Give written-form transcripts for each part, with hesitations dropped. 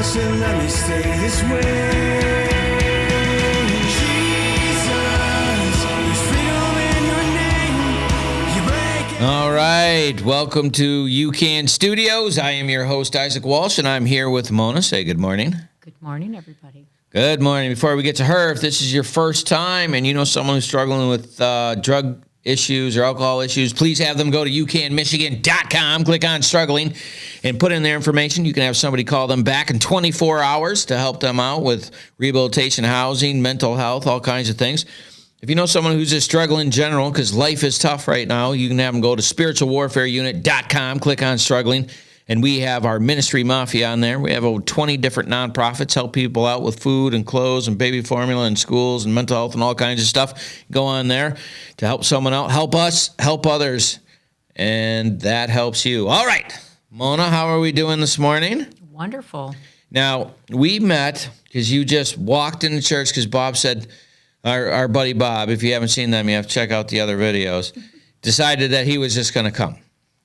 so let me stay this way. Jesus, there's freedom in your name. You break it. All right, welcome to UCAN Studios. I am your host, Isaac Walsh, and I'm here with Mona. Say good morning. Good morning, everybody. Good morning. Before we get to her, if this is your first time and you know someone who's struggling with drug issues or alcohol issues, please have them go to UCANMichigan.com, click on struggling, and put in their information. You can have somebody call them back in 24 hours to help them out with rehabilitation, housing, mental health, all kinds of things. If you know someone who's just struggling in general, because life is tough right now, you can have them go to spiritualwarfareunit.com, click on struggling, and we have our ministry mafia on there. We have over 20 different nonprofits help people out with food and clothes and baby formula and schools and mental health and all kinds of stuff. Go on there to help someone out. Help us, help others, and that helps you. All right, Mona, how are we doing this morning? Wonderful. Now, we met because you just walked into church because Bob said, our buddy Bob, if you haven't seen them, you have to check out the other videos, decided that he was just going to come.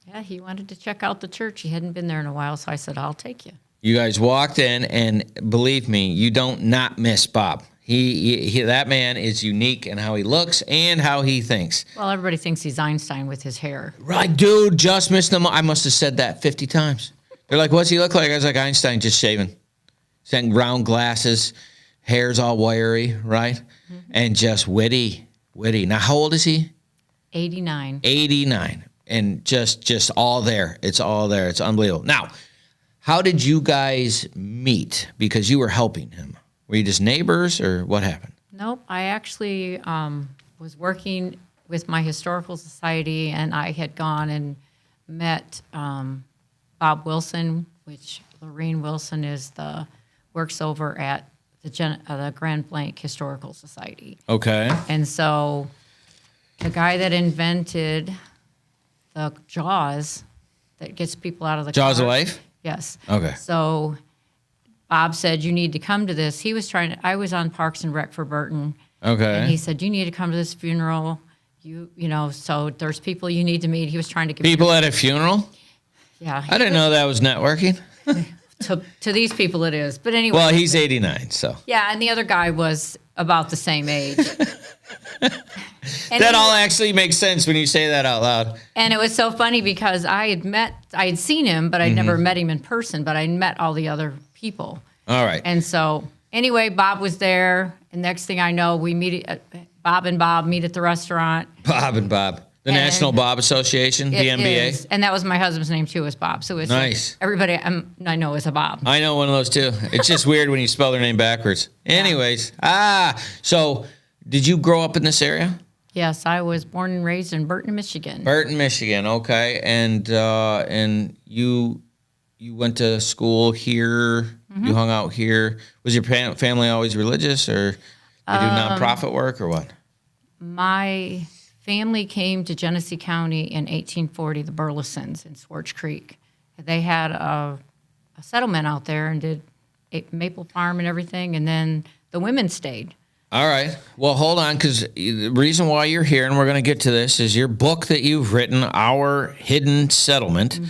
Yeah, he wanted to check out the church. He hadn't been there in a while, so I said, I'll take you. You guys walked in, and believe me, you don't not miss Bob. He that man is unique in how he looks and how he thinks. Well, everybody thinks he's Einstein with his hair. Right, dude, just missed him. I must have said that 50 times. They're like, what's he look like? I was like, Einstein, just shaven. Saying round glasses, hair's all wiry, right? Mm-hmm. And just witty. Now, how old is he? 89. 89. And just all there. It's all there. It's unbelievable. Now, how did you guys meet? Because you were helping him. Were you just neighbors or what happened? Nope. I actually was working with my historical society, and I had gone and met Bob Wilson, which Lorraine Wilson works over at the Grand Blanc Historical Society. Okay. And so the guy that invented the Jaws that gets people out of the Jaws car. of Life? Yes. Okay. So Bob said, you need to come to this. I was on Parks and Rec for Burton. Okay. And he said, you need to come to this funeral. You know, so there's people you need to meet. He was trying to get people at a funeral? Yeah. I didn't know that was networking. To these people it is. But anyway. Well, he's 89, so. Yeah, and the other guy was about the same age. That all actually makes sense when you say that out loud. And it was so funny because I had seen him, but I'd never met him in person, but I met all the other people. All right. And so anyway, Bob was there, and next thing I know, we meet Bob and Bob meet at the restaurant. Bob and Bob. The National Bob Association, the NBA. Is. And that was my husband's name too, was Bob. So it's nice. Everybody I know is a Bob. I know one of those too. It's just weird when you spell their name backwards. Anyways, so did you grow up in this area? Yes, I was born and raised in Burton, Michigan. Burton, Michigan. Okay, and you went to school here. Mm-hmm. You hung out here. Was your family always religious, or you do nonprofit work, or what? My family came to Genesee County in 1840. The Burlesons in Swartz Creek. They had a settlement out there and did a maple farm and everything, and then the women stayed. All right. Well, hold on, because the reason why you're here, and we're going to get to this, is your book that you've written, Our Hidden Settlement. Mm-hmm.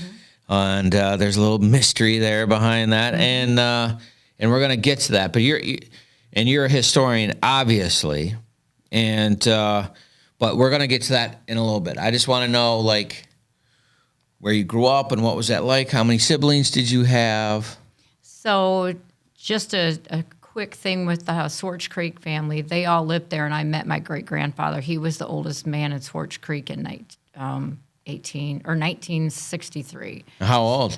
And there's a little mystery there behind that. Mm-hmm. And we're going to get to that. But you're a historian, obviously. And but we're going to get to that in a little bit. I just want to know, like, where you grew up and what was that like? How many siblings did you have? So just a quick thing with the Swartz Creek family. They all lived there, and I met my great-grandfather. He was the oldest man in Swartz Creek in 1963. How old?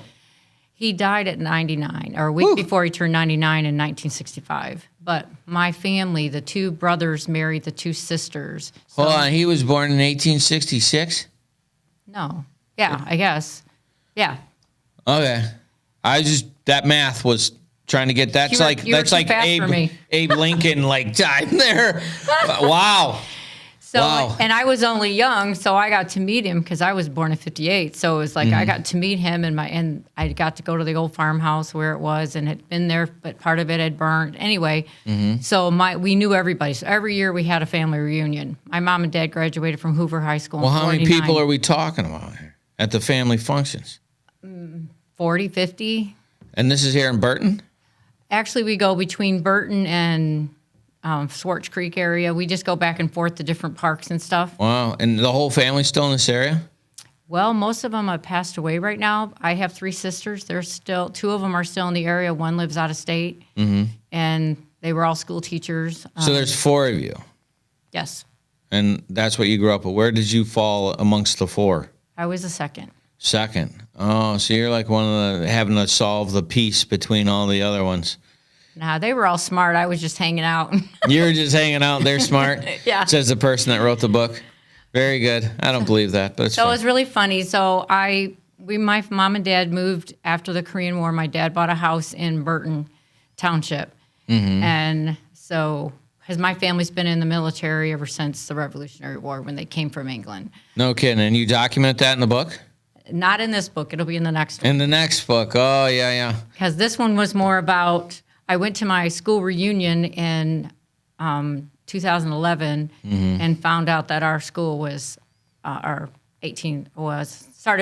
He died at 99, or a week before he turned 99 in 1965. But my family, the two brothers married the two sisters. Hold on, he was born in 1866? No. Yeah, I guess. Yeah. Okay. That math was trying to get, that's like Abe Lincoln, like, time there. Wow. So, wow. And I was only young, so I got to meet him because I was born in 58. So it was like I got to meet him, and I got to go to the old farmhouse where it was, and had been there, but part of it had burned. Anyway, so we knew everybody. So every year we had a family reunion. My mom and dad graduated from Hoover High School. Well, how many people are we talking about here at the family functions? 40, 50. And this is here in Burton? Actually, we go between Burton and Swartz Creek area. We just go back and forth to different parks and stuff. Wow. And the whole family's still in this area? Well, most of them have passed away right now. I have 3 sisters. They're still 2 of them are still in the area. One lives out of state, and they were all school teachers. So there's 4 of you, Yes, and that's what you grew up with. Where did you fall amongst the 4? I was the second. Second. Oh, so you're like one of the having to solve the peace between all the other ones. Nah, they were all smart. I was just hanging out. You were just hanging out. They're smart. Yeah. Says the person that wrote the book. Very good. I don't believe that, but it's So it fine. was really funny. So my mom and dad moved after the Korean War. My dad bought a house in Burton Township, and so my family's been in the military ever since the Revolutionary War when they came from England. No kidding. And you document that in the book? Not in this book. It'll be in the next one. In the next book. Oh, yeah. Because this one was more about, I went to my school reunion in 2011 and found out that our school was started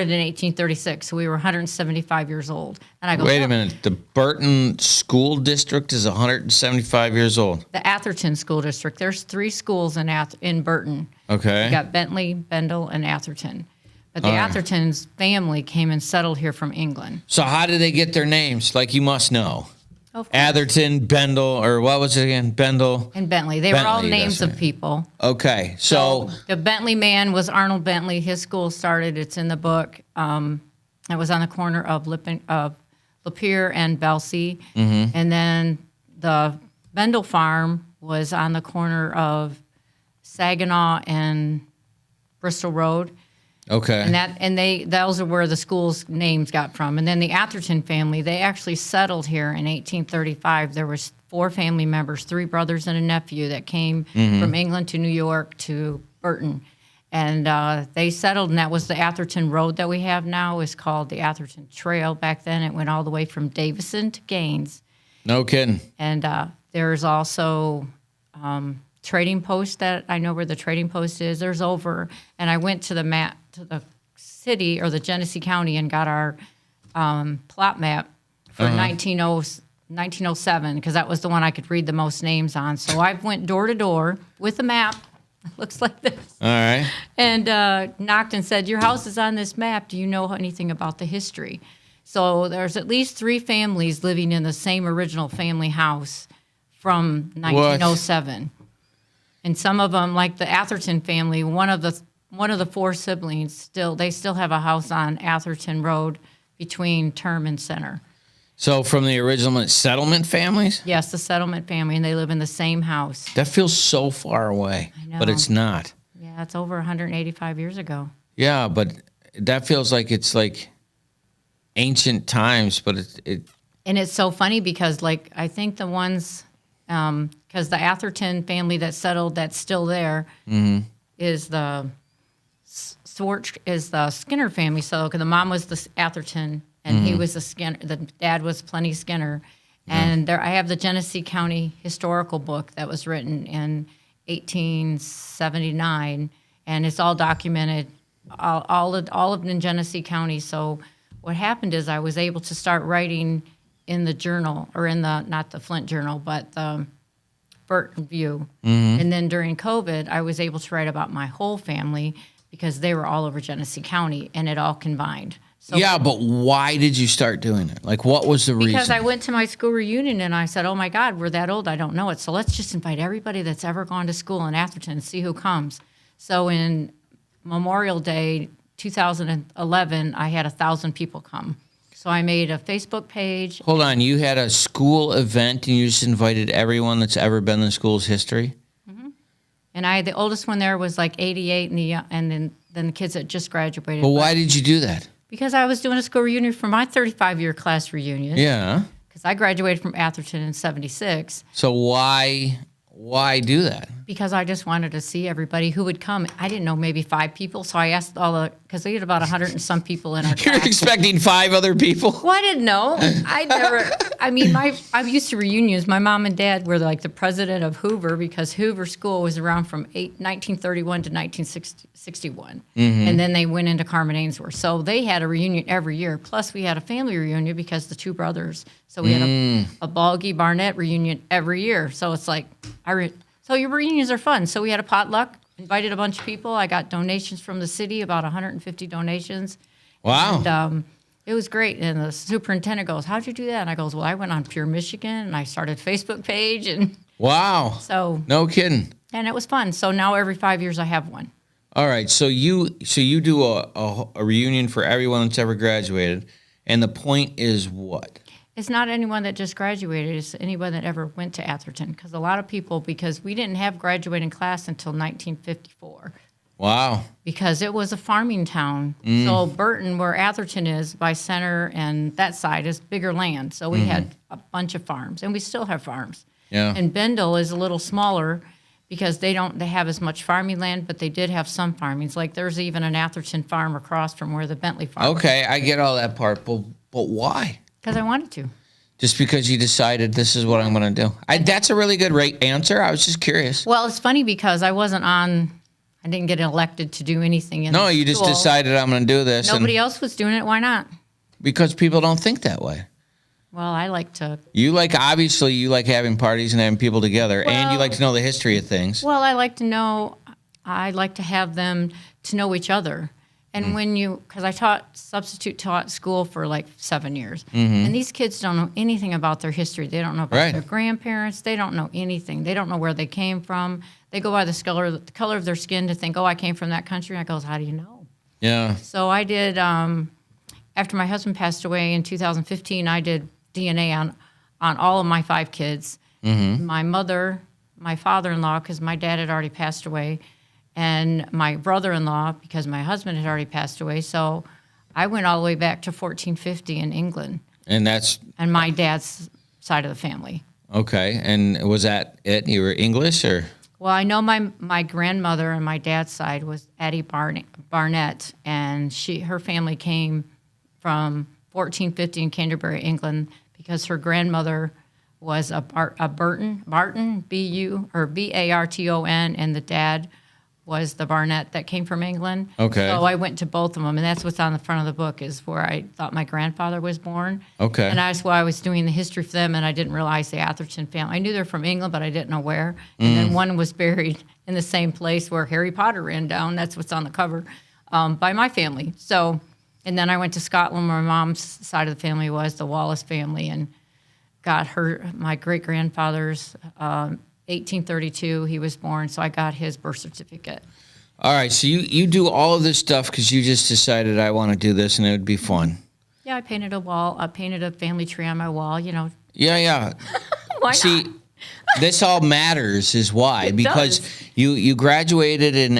in 1836, so we were 175 years old. And I go, Wait a minute. The Burton School District is 175 years old. The Atherton School District. There's 3 schools in Burton. Okay. You got Bentley, Bendel, and Atherton. But the All right. Atherton's family came and settled here from England. So how did they get their names? Like you must know. Of course. Atherton, Bendel, or what was it again? Bendel. And Bentley. They were all Bentley, names that's of right. people. Okay. So The Bentley man was Arnold Bentley. His school started, it's in the book. It was on the corner of Lapeer and Belsey. And then the Bendel farm was on the corner of Saginaw and Bristol Road. okay. And those are where the school's names got from. And then the Atherton family, they actually settled here in 1835. There was 4 family members, 3 brothers and a nephew that came from England to New York to Burton. And they settled, and that was the Atherton Road that we have now is called the Atherton Trail. Back then, it went all the way from Davison to Gaines. No kidding. And there's also trading post that I know where the trading post is. There's over, and I went to the city or the Genesee County and got our plot map for 1907 because that was the one I could read the most names on. So I went door to door with a map. It looks like this. All right. And knocked and said, "Your house is on this map. Do you know anything about the history?" So there's at least 3 families living in the same original family house from 1907. And some of them, like the Atherton family, one of the 4 siblings still have a house on Atherton Road between Term and Center. So from the original settlement families? Yes, the settlement family, and they live in the same house. That feels so far away, I know. but it's not. Yeah, it's over 185 years ago. Yeah, but that feels like it's like ancient times, but it And it's so funny because, like, I think the ones, because the Atherton family that settled that's still there is the Skinner family. So 'cause the mom was the Atherton, and he was the Skinner. The dad was Plenty Skinner. And I have the Genesee County historical book that was written in 1879, and it's all documented, all of in Genesee County. So what happened is I was able to start writing in the journal, or in not the Flint journal, but the Burton View. And then during COVID, I was able to write about my whole family because they were all over Genesee County, and it all combined. So yeah, but why did you start doing it? Like, what was the reason? because I went to my school reunion and I said, "Oh my God, we're that old. I don't know it. So let's just invite everybody that's ever gone to school in Atherton and see who comes." So in Memorial Day 2011, I had 1,000 people come. So I made a Facebook page. Hold on, you had a school event and you just invited everyone that's ever been in the school's history? And the oldest one there was like 88, and then the kids that just graduated. But why did you do that? Because I was doing a school reunion for my 35-year class reunion. Yeah. Because I graduated from Atherton in 76. So why do that? Because I just wanted to see everybody who would come. I didn't know, maybe 5 people, so I asked because we had about 100 and some people in our You're class. expecting 5 other people? Well, I didn't know. I'm used to reunions. My mom and dad were like the president of Hoover because Hoover School was around from 1931 to 1961. And then they went into Carmen Ainsworth. So they had a reunion every year. Plus, we had a family reunion because the 2 brothers. So we had a Ballge Barnett reunion every year. So it's like, so your reunions are fun. So we had a potluck, invited a bunch of people. I got donations from the city, about 150 donations. Wow. And it was great. And the superintendent goes, "How'd you do that?" And I goes, "Well, I went on Pure Michigan and I started a Facebook page." And Wow. so, No kidding. and it was fun. So now every 5 years I have one. All right. So you do a reunion for everyone that's ever graduated. And the point is what? It's not anyone that just graduated. It's anyone that ever went to Atherton. Because a lot of people, because we didn't have graduating class until 1954. Wow. Because it was a farming town. So Burton, where Atherton is, by Center and that side, is bigger land. So we had a bunch of farms, and we still have farms. Yeah. And Bendel is a little smaller because they have as much farming land, but they did have some farmings. Like there's even an Atherton farm across from where the Bentley farm. Okay, I get all that part, but why? Because I wanted to. Just because you decided this is what I'm going to do. That's a really good answer. I was just curious. Well, it's funny because I didn't get elected to do anything in No, the you just school. decided I'm going to do this. Nobody else was doing it. Why not? Because people don't think that way. Well, I like to. Obviously you like having parties and having people together, and you Well- like to know the history of things. Well, I like to have them to know each other. And because I substitute taught school for like 7 years. And these kids don't know anything about their history. They don't know about Right. their grandparents. They don't know anything. They don't know where they came from. They go by the color of their skin to think, oh, I came from that country. And I goes, how do you know? Yeah. So I did, after my husband passed away in 2015, I did DNA on all of my 5 kids. My mother, my father-in-law, because my dad had already passed away, and my brother-in-law, because my husband had already passed away. So I went all the way back to 1450 in England, And that's and my dad's side of the family. okay. And was that it? You were English or? Well, I know my grandmother on my dad's side was Addie Barnett, and her family came from 1450 in Canterbury, England, because her grandmother was a Barton, Barton, and the dad was the Barnett that came from England. Okay. So I went to both of them, and that's what's on the front of the book is where I thought my grandfather was born. Okay. And that's why I was doing the history for them, and I didn't realize the Atherton family. I knew they're from England, but I didn't know where. And then one was buried in the same place where Harry Potter ran down. That's what's on the cover, by my family. So, and then I went to Scotland, where my mom's side of the family was the Wallace family, and got my great-grandfather's 1832, he was born, so I got his birth certificate. All right, so you do all of this stuff because you just decided I want to do this and it would be fun. Yeah, I painted a wall. I painted a family tree on my wall, Yeah. Why See, not? this all matters is why. It Because does. you graduated in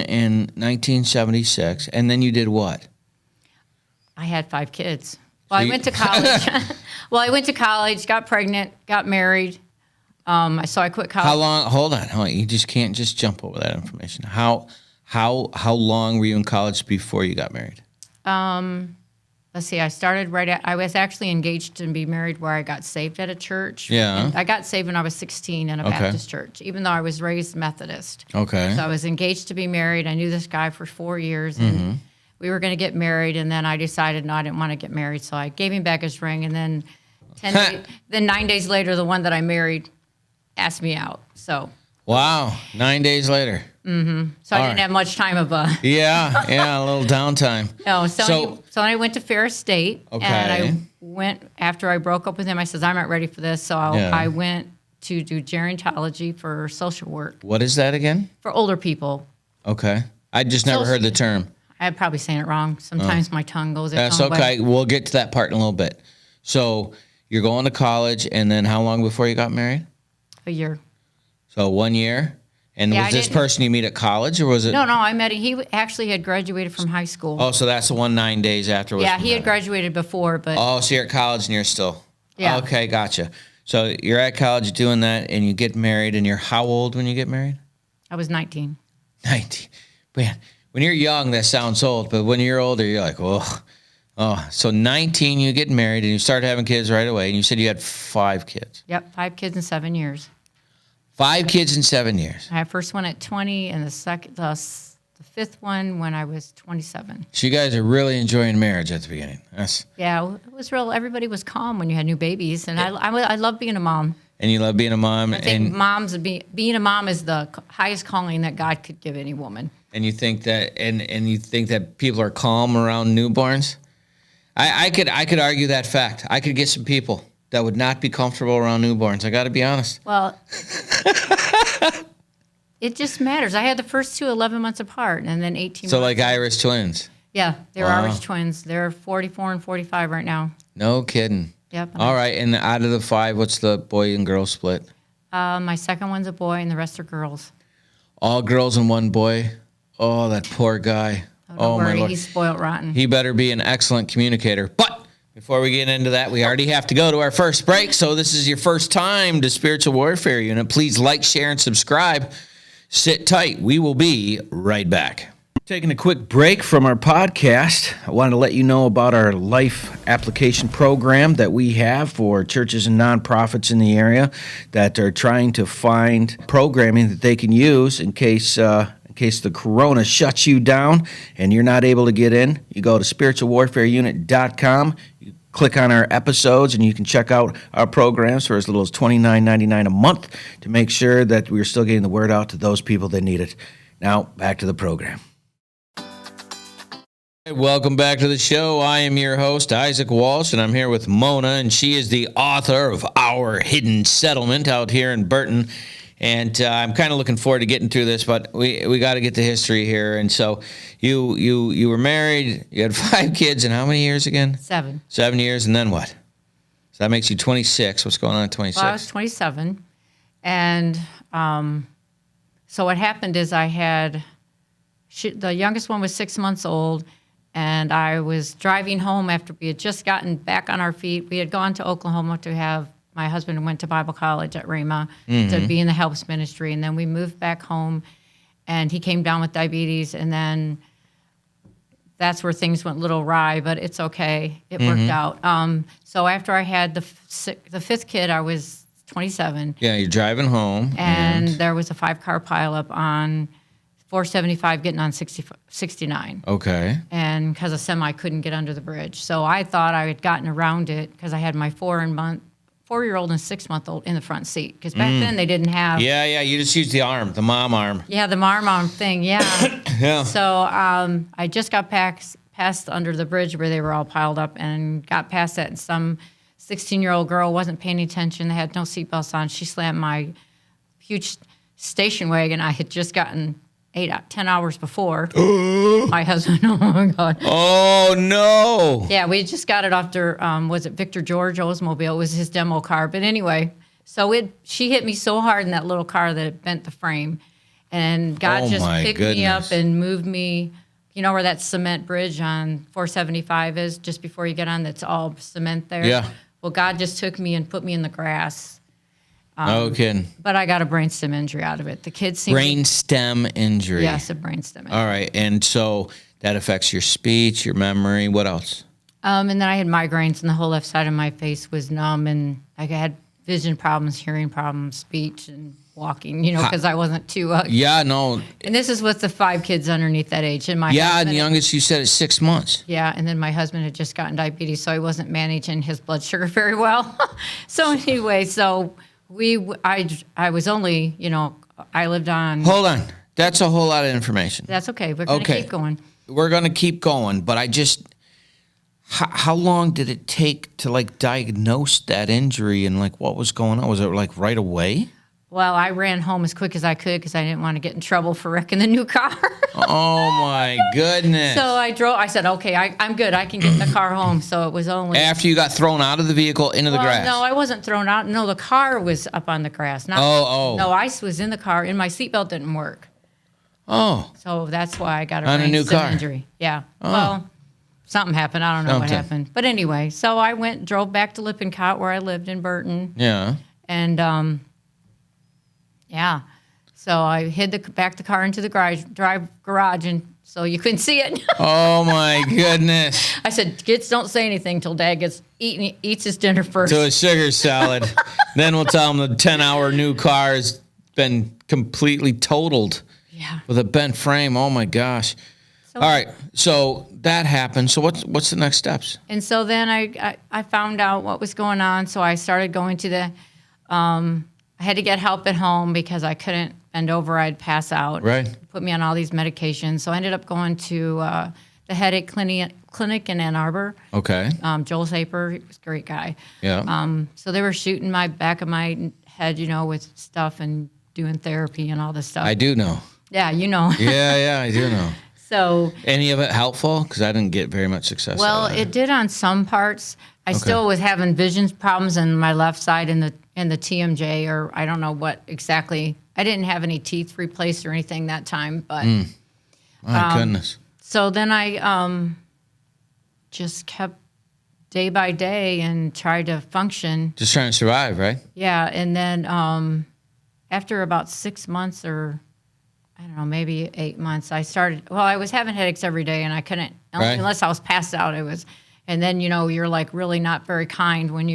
1976, and then you did what? I had 5 kids. Well, So I went to college. I went to college, got pregnant, got married. So I quit college. How long? Hold on. You just can't just jump over that information. How long were you in college before you got married? Let's see, I was actually engaged to be married where I got saved at a church. Yeah. And I got saved when I was 16 in a Baptist church, even though I was raised Methodist. Okay. So I was engaged to be married. I knew this guy for 4 years, and we were going to get married, and then I decided, no, I didn't want to get married, so I gave him back his ring, and then 9 days later, the one that I married asked me out. So Wow. 9 days later. I didn't have much time of a Yeah. A little downtime. no. So- So I went to Ferris State, Okay. and I went after I broke up with him. I said, I'm not ready for this, so Yeah. I went to do gerontology for social work What is that again? for older people. Okay. I just never heard the term. I'm probably saying it wrong. Sometimes my tongue goes. That's its own way. okay. We'll get to that part in a little bit. So you're going to college, and then how long before you got married? A year. So 1 year? And Yeah, was I this didn't- person you meet at college, or was it? No, I met him. He actually had graduated from high school. Oh, so that's the one 9 days after. yeah, he had graduated before, but Oh, so you're at college and you're still. Yeah. Okay, gotcha. So you're at college doing that, and you get married, and you're how old when you get married? I was 19. 19. Man, when you're young, that sounds old, but when you're older, you're like, oh. So 19, you get married, and you start having kids right away, and you said you had 5 kids. Yep, 5 kids in 7 years. 5 kids in 7 years. I had first one at 20, and the fifth one when I was 27. So you guys are really enjoying marriage at the beginning. Yeah, it was real. Everybody was calm when you had new babies, and I love being a mom. And you love being a mom. I think being a mom is the highest calling that God could give any woman. And you think that you think that people are calm around newborns? I could argue that fact. I could get some people that would not be comfortable around newborns. I got to be honest. Well, it just matters. I had the first 2 11 months apart, and then 18 So months. like Irish twins. Yeah, they're Wow. Irish twins. They're 44 and 45 right now. No kidding. Yep. All right, and out of the 5, what's the boy and girl split? My second one's a boy, and the rest are girls. All girls and 1 boy. Oh, that poor guy. Don't Oh my worry, Lord. he's spoiled rotten. He better be an excellent communicator. But before we get into that, we already have to go to our first break. So this is your first time to Spiritual Warfare Unit. Please like, share, and subscribe. Sit tight. We will be right back. Taking a quick break from our podcast, I wanted to let you know about our life application program that we have for churches and nonprofits in the area that are trying to find programming that they can use in case the corona shuts you down and you're not able to get in. You go to spiritualwarfareunit.com. You click on our episodes, and you can check out our programs for as little as $29.99 a month to make sure that we're still getting the word out to those people that need it. Now, back to the program. Welcome back to the show. I am your host, Isaac Walsh, and I'm here with Mona, and she is the author of Our Hidden Settlement out here in Burton. And I'm kind of looking forward to getting through this, but we got to get the history here. And so you were married, you had 5 kids, and how many years again? 7. 7 years, and then what? So that makes you 26. What's going on at 26? Well, I was 27, and so what happened is I had the youngest one was 6 months old, and I was driving home after we had just gotten back on our feet. We had gone to Oklahoma to have my husband went to Bible college at Rhema to be in the Helps ministry, and then we moved back home, and he came down with diabetes, and then that's where things went a little awry, but it's okay. It worked out. So after I had the 5th kid, I was 27. Yeah, you're driving home. And there was a 5-car pileup on 475 getting on 69. Okay. And because a semi couldn't get under the bridge. So I thought I had gotten around it because I had my 4-year-old and 6-month-old in the front seat. Because back then they didn't have... Yeah, you just used the arm, the mom arm. Yeah, the arm thing, yeah. Yeah. So I just got past under the bridge where they were all piled up and got past that, and some 16-year-old girl wasn't paying attention. They had no seatbelts on. She slammed my huge station wagon I had just gotten 10 hours before. My husband, oh my God. Oh, no. Yeah, we just got it off their, was it Victor George Oldsmobile? It was his demo car. But anyway, so she hit me so hard in that little car that it bent the frame. And God just picked me up and moved me. You know where that cement bridge on 475 is, just before you get on, that's all cement there? Yeah. Well, God just took me and put me in the grass. No kidding. But I got a brainstem injury out of it. The kids seemed Brainstem injury. Yes, a brainstem injury. All right, and so that affects your speech, your memory. What else? And then I had migraines, and the whole left side of my face was numb, and I had vision problems, hearing problems, speech, and walking. Because I wasn't too. Yeah, no. And this is with the 5 kids underneath that age, and my Yeah, and husband, the youngest you said is 6 months. Yeah, and then my husband had just gotten diabetes, so he wasn't managing his blood sugar very well. So anyway, I was only, I lived on. Hold on. That's a whole lot of information. That's okay. We're going to keep going. We're going to keep going, but how long did it take to diagnose that injury and what was going on? Was it right away? Well, I ran home as quick as I could because I didn't want to get in trouble for wrecking the new car. Oh my goodness. So I drove. I said, okay, I'm good. I can get in the car home. So it was only... After you got thrown out of the vehicle into the grass? No, I wasn't thrown out. No, the car was up on the grass. No, I was in the car, and my seatbelt didn't work. Oh. So that's why I got on a new car injury. Yeah. Oh. Well, something happened. I don't know what happened. But anyway, so I drove back to Lippincott where I lived in Burton. Yeah. And, yeah. So I hid the car into the garage, and so you couldn't see it. Oh my goodness. I said, kids, don't say anything till Dad eats his dinner first. To a sugar salad. Then we'll tell him the 10-hour new car has been completely totaled. Yeah. With a bent frame. Oh my gosh. So, All right. So that happened. So what's the next steps? And so then I found out what was going on. So I started going to the, I had to get help at home because I couldn't bend over. I'd pass out. Right. Put me on all these medications. So I ended up going to the headache clinic in Ann Arbor. Okay. Joel Saper, he was a great guy. Yeah. So they were shooting my back of my head, with stuff and doing therapy and all this stuff. I do know. Yeah, you know. Yeah, I do know. So any of it helpful? Because I didn't get very much success. well, out of it did on some parts. I still was having vision problems in my left side in the TMJ, or I don't know what exactly. I didn't have any teeth replaced or anything that time, but My goodness. so then I just kept day by day and tried to function. Just trying to survive, right? Yeah, and then after about 6 months, or I don't know, maybe 8 months, I was having headaches every day, and I couldn't, Right. unless I was passed out, and then, you're like really not very kind when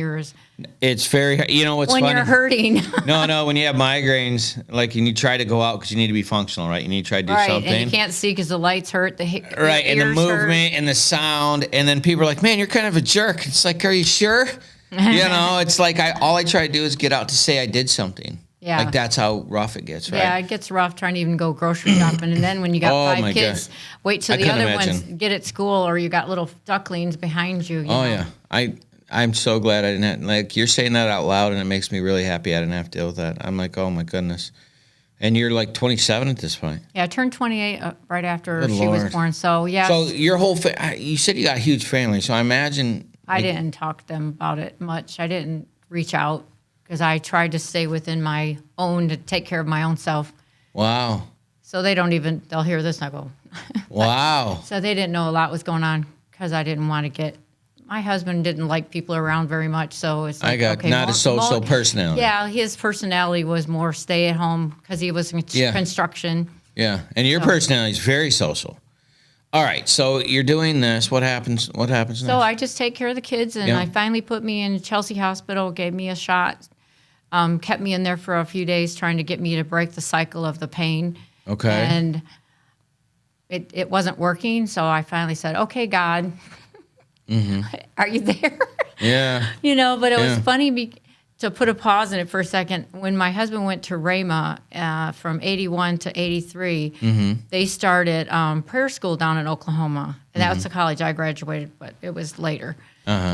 It's very, what's funny? you're hurting. No, when you have migraines, like, and you try to go out because you need to be functional, right? You need to try to do Right, something. and you can't see because the lights hurt, the Right, and the ears movement and the sound, and then people are like, "Man, you're kind of a jerk." It's like, "Are you sure?" It's like all I try to do is get out to say I did something. Yeah. Like that's how rough it gets, right? Yeah, it gets rough trying to even go grocery shopping. And then when you got Oh, my 5 kids, God. wait till I the couldn't other ones imagine. get at school, or you got little ducklings behind you. Oh yeah, I'm so glad I didn't have, like, you're saying that out loud, and it makes me really happy I didn't have to deal with that. I'm like, oh my goodness. And you're like 27 at this point. Yeah, I turned 28 right after Good she Lord. was born. So yeah, So your whole you said you got a huge family, so I imagine. I didn't talk to them about it much. I didn't reach out because I tried to stay within my own to take care of my own self. Wow. So they'll hear this and I go, Wow. so they didn't know a lot was going on because I didn't want to my husband didn't like people around very much. So it's like, I got okay, not a social personality. Yeah, his personality was more stay at home because he was in construction. Yeah, and your personality is very social. All right, so you're doing this. What happens? What happens next? So I just take care of the kids, and I finally put me in Chelsea Hospital, gave me a shot, kept me in there for a few days trying to get me to break the cycle of the pain. Okay. And it wasn't working, so I finally said, okay, God, are you there? Yeah. But it was funny to put a pause in it for a second. When my husband went to Rhema from 81 to 83, they started prayer school down in Oklahoma. And that was the college I graduated, but it was later.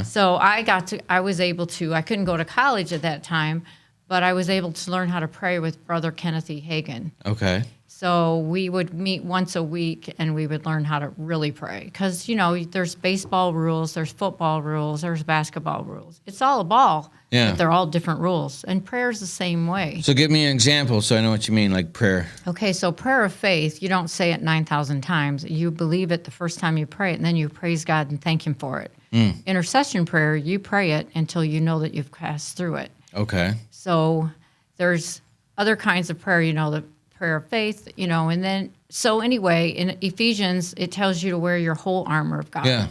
So I couldn't go to college at that time, but I was able to learn how to pray with Brother Kenneth E. Hagin. Okay. So we would meet once a week, and we would learn how to really pray. Because, there's baseball rules, there's football rules, there's basketball rules. It's all a ball, but they're all different rules. And prayer's the same way. So give me an example so I know what you mean, like prayer. Okay, so prayer of faith, you don't say it 9,000 times. You believe it the first time you pray it, and then you praise God and thank Him for it. Intercession prayer, you pray it until you know that you've passed through it. Okay. So there's other kinds of prayer, the prayer of faith, and then, so anyway, in Ephesians, it tells you to wear your whole armor of God. Yeah.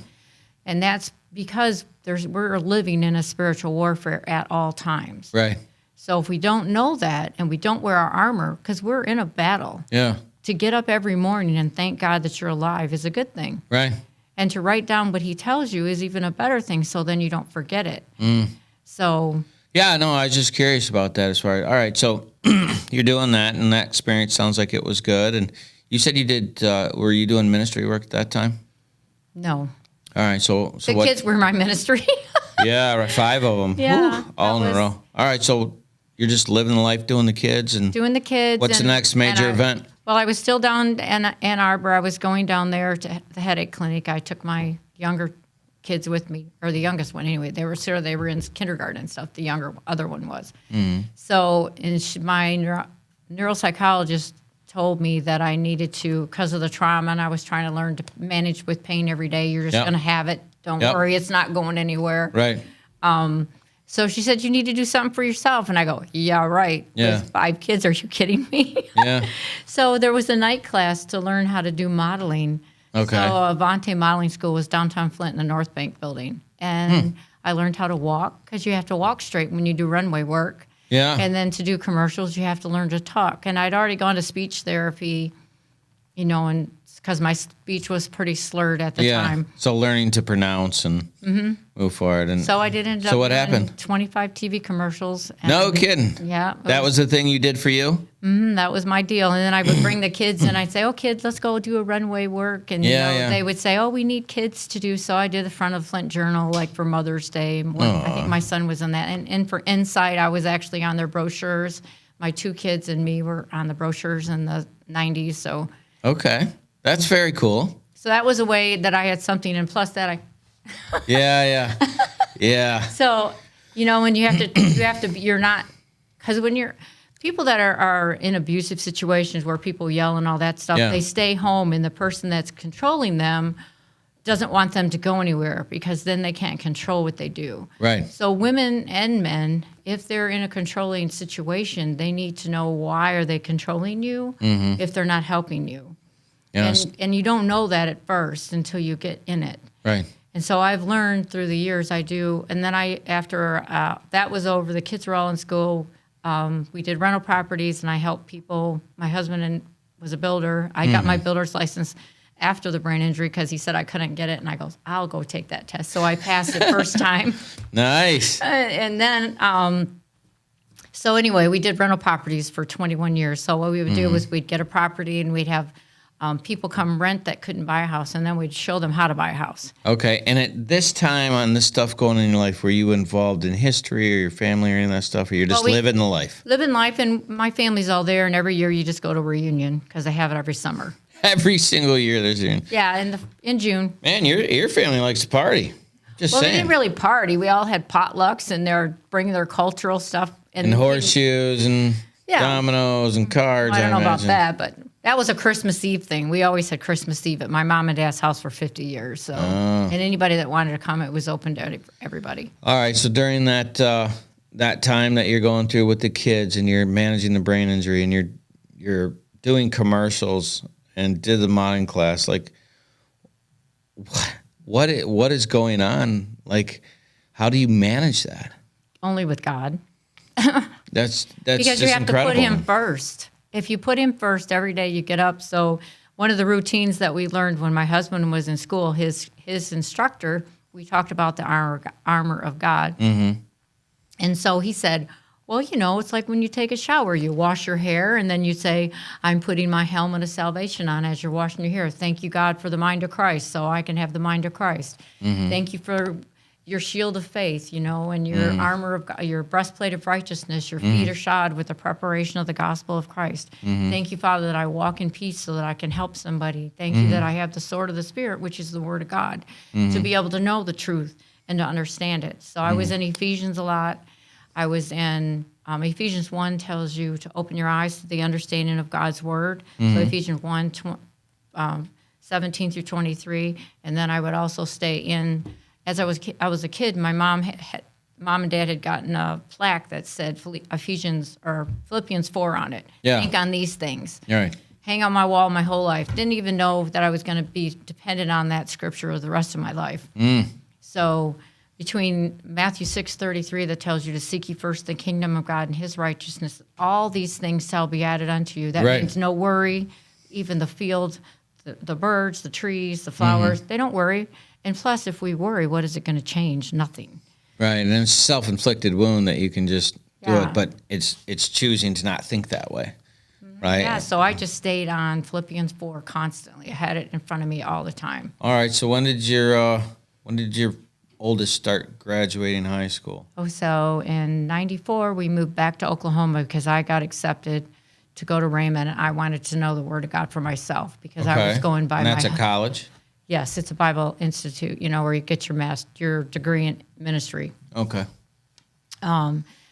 And that's because we're living in a spiritual warfare at all times. Right. So if we don't know that and we don't wear our armor, because we're in a battle, Yeah. to get up every morning and thank God that you're alive is a good thing. Right. And to write down what He tells you is even a better thing, so then you don't forget it. So... Yeah, no, I was just curious about that as far. All right, so you're doing that, and that experience sounds like it was good. And you said you did. Were you doing ministry work at that time? No. All right, so The what? kids were my ministry. Yeah, right, 5 of them. Yeah, all in that a was- row. All right, so you're just living the life, doing the kids, and Doing the kids. what's the next major event? Well, I was still down in Ann Arbor. I was going down there to the headache clinic. I took my younger kids with me, or the youngest one anyway. They were in kindergarten and stuff. The other one was. So my neuropsychologist told me that I needed to, because of the trauma, and I was trying to learn to manage with pain every day. You're just Yep. going to have it. Don't Yep. worry, it's not going anywhere. Right. So she said, you need to do something for yourself. And I go, yeah, right. Yeah. With 5 kids, are you kidding me? Yeah. So there was a night class to learn how to do modeling. Okay. So Avante Modeling School was downtown Flint in the North Bank building. And I learned how to walk because you have to walk straight when you do runway work. Yeah. And then to do commercials, you have to learn to talk. And I'd already gone to speech therapy, and because my speech was pretty slurred at the time. So learning to pronounce and move forward. And So I did end up So what doing happened? 25 TV commercials. No And kidding. Yeah. That was the thing you did for you? That was my deal. And then I would bring the kids and I'd say, oh, kids, let's go do a runway work. And they would say, oh, we need kids to do. So I did the front of the Flint Journal, like for Mother's Day. I think my son was in that. And for Insight, I was actually on their brochures. My 2 kids and me were on the brochures in the 90s. So Okay. That's very cool. that was a way that I had something. And plus that Yeah. So, when you're not, because when you're, people that are in abusive situations where people yell and all that stuff, Yeah. they stay home and the person that's controlling them doesn't want them to go anywhere because then they can't control what they do. Right. So women and men, if they're in a controlling situation, they need to know why are they controlling you if they're not helping you. Yes. And you don't know that at first until you get in it. Right. And so I've learned through the years I do. And then after that was over, the kids were all in school. We did rental properties and I helped people. My husband was a builder. I got my builder's license after the brain injury because he said I couldn't get it. And I go, I'll go take that test. So I passed it first time. Nice. And then, so anyway, we did rental properties for 21 years. So what we would do was we'd get a property and we'd have people come rent that couldn't buy a house, and then we'd show them how to buy a house. Okay. And at this time on this stuff going on in your life, were you involved in history or your family or any of that stuff, or you're just living the life? Living life, and my family's all there, and every year you just go to a reunion because they have it every summer. Every single year there's a Yeah, in June. Man, your family likes to party. Just Well, saying. they didn't really party. We all had potlucks, and they're bringing their cultural stuff. And horseshoes and dominoes and cards. I don't know about imagine. that, but that was a Christmas Eve thing. We always had Christmas Eve at my mom and dad's house for 50 years. So, and anybody that wanted to come, it was open to everybody. All right. So during that that time that you're going through with the kids and you're managing the brain injury and you're doing commercials and did the modeling class, like what is going on? Like, how do you manage that? Only with God. That's Because just you have incredible. to put him first. If you put him first every day, you get up. So one of the routines that we learned when my husband was in school, his instructor, we talked about the armor of God. Mm-hmm. And so he said, well, it's like when you take a shower, you wash your hair, and then you say, I'm putting my helmet of salvation on as you're washing your hair. Thank you, God, for the mind of Christ, so I can have the mind of Christ. Mm-hmm. Thank you for your shield of faith, and your armor of God, your breastplate of righteousness, your feet are shod with the preparation of the gospel of Christ. Thank you, Father, that I walk in peace so that I can help somebody. Thank you that I have the sword of the Spirit, which is the word of God, to be able to know the truth and to understand it. So I was in Ephesians a lot. I was in Ephesians 1 tells you to open your eyes to the understanding of God's word. So Ephesians 1, 17 through 23. And then I would also stay in, as I was a kid, my mom and dad had gotten a plaque that said Philippians 4 on it. Yeah. Think on these things. All right. Hang on my wall my whole life. Didn't even know that I was going to be dependent on that scripture the rest of my life. So between Matthew 6:33 that tells you to seek ye first the kingdom of God and his righteousness, all these things shall be added unto you. That means no worry, even the field, the birds, the trees, the flowers, they don't worry. And plus, if we worry, what is it going to change? Nothing. Right, and it's a self-inflicted wound that you can just do Yeah. it, but it's choosing to not think that way, right? Yeah, so I just stayed on Philippians 4 constantly. I had it in front of me all the time. All right, so when did your oldest start graduating high school? Oh, so in 94, we moved back to Oklahoma because I got accepted to go to Raymond, and I wanted to know the Word of God for myself because I was going by and that's my... at college? Yes, it's a Bible institute, where you get your degree in ministry. Okay.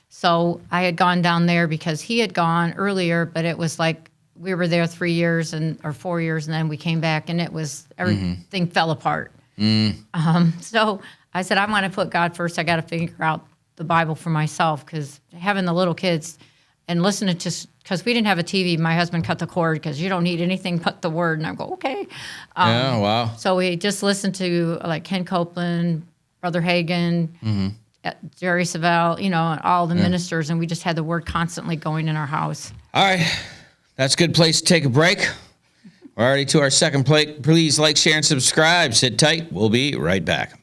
So I had gone down there because he had gone earlier, but it was like we were there 3 years or 4 years, and then we came back, and it was everything fell apart. So I said, I want to put God first. I got to figure out the Bible for myself, because having the little kids and listening to, because we didn't have a TV. My husband cut the cord because you don't need anything but the Word. And I go, okay. Yeah, wow. So we just listened to like Ken Copeland, Brother Hagin, Jerry Savelle, and all the ministers, and we just had the Word constantly going in our house. All right. That's a good place to take a break. We're already to our second plate. Please like, share, and subscribe. Sit tight. We'll be right back.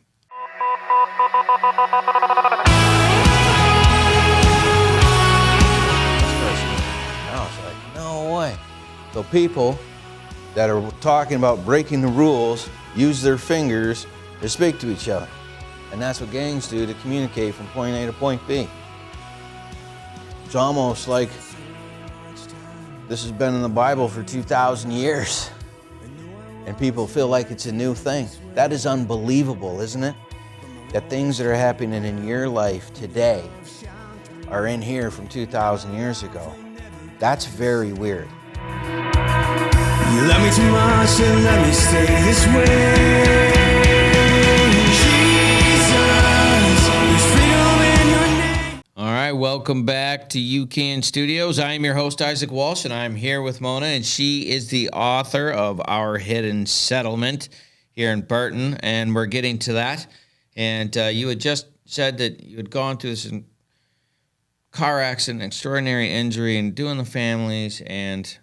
I was like, no way. So people that are talking about breaking the rules use their fingers to speak to each other. And that's what gangs do to communicate from point A to point B. It's almost like this has been in the Bible for 2,000 years. And people feel like it's a new thing. That is unbelievable, isn't it? That things that are happening in your life today are in here from 2,000 years ago. That's very weird. You love me too much to let me stay this way. Jesus, there's freedom in your name. All right, welcome back to UCAN Studios. I am your host, Isaac Walsh, and I'm here with Mona, and she is the author of Our Hidden Settlement here in Burton, and we're getting to that. And you had just said that you had gone through this car accident, extraordinary injury, and doing the families, and,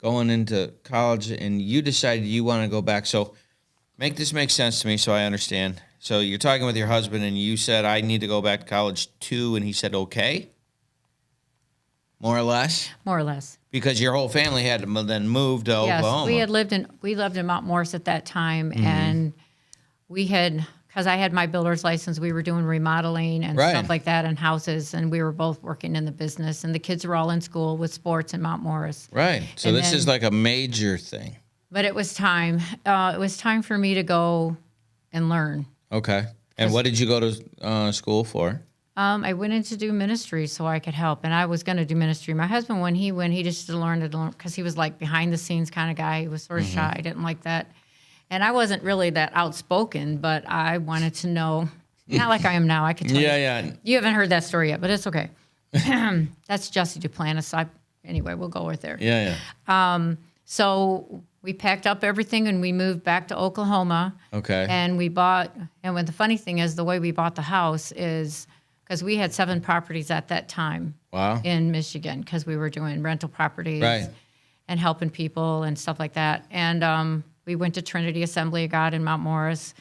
going into college, and you decided you want to go back. So make this make sense to me so I understand. So you're talking with your husband, and you said, I need to go back to college too, and he said, okay? More or less? More or less. Because your whole family had to then move to Oklahoma. Yes, we lived in Mount Morris at that time, and we had, because I had my builder's license, we were doing remodeling and stuff like that in houses, and we were both working in the business, and the kids were all in school with sports in Mount Morris. Right. So And this then- is like a major thing. But it was time. It was time for me to go and learn. Okay. And what did you go to school for? I went in to do ministry so I could help, and I was going to do ministry. My husband, when he went, he just learned because he was like behind the scenes kind of guy. He was sort of shy. I didn't like that. And I wasn't really that outspoken, but I wanted to know, not like I am now. I can tell you. Yeah. You haven't heard that story yet, but it's okay. That's Jesse Duplantis. Anyway, we'll go with there. Yeah. So we packed up everything and we moved back to Oklahoma. Okay. And we bought, and the funny thing is, the way we bought the house is because we had 7 properties at that time. Wow. In Michigan, because we were doing rental properties and helping people and stuff like that. And we went to Trinity Assembly of God in Mount Morris.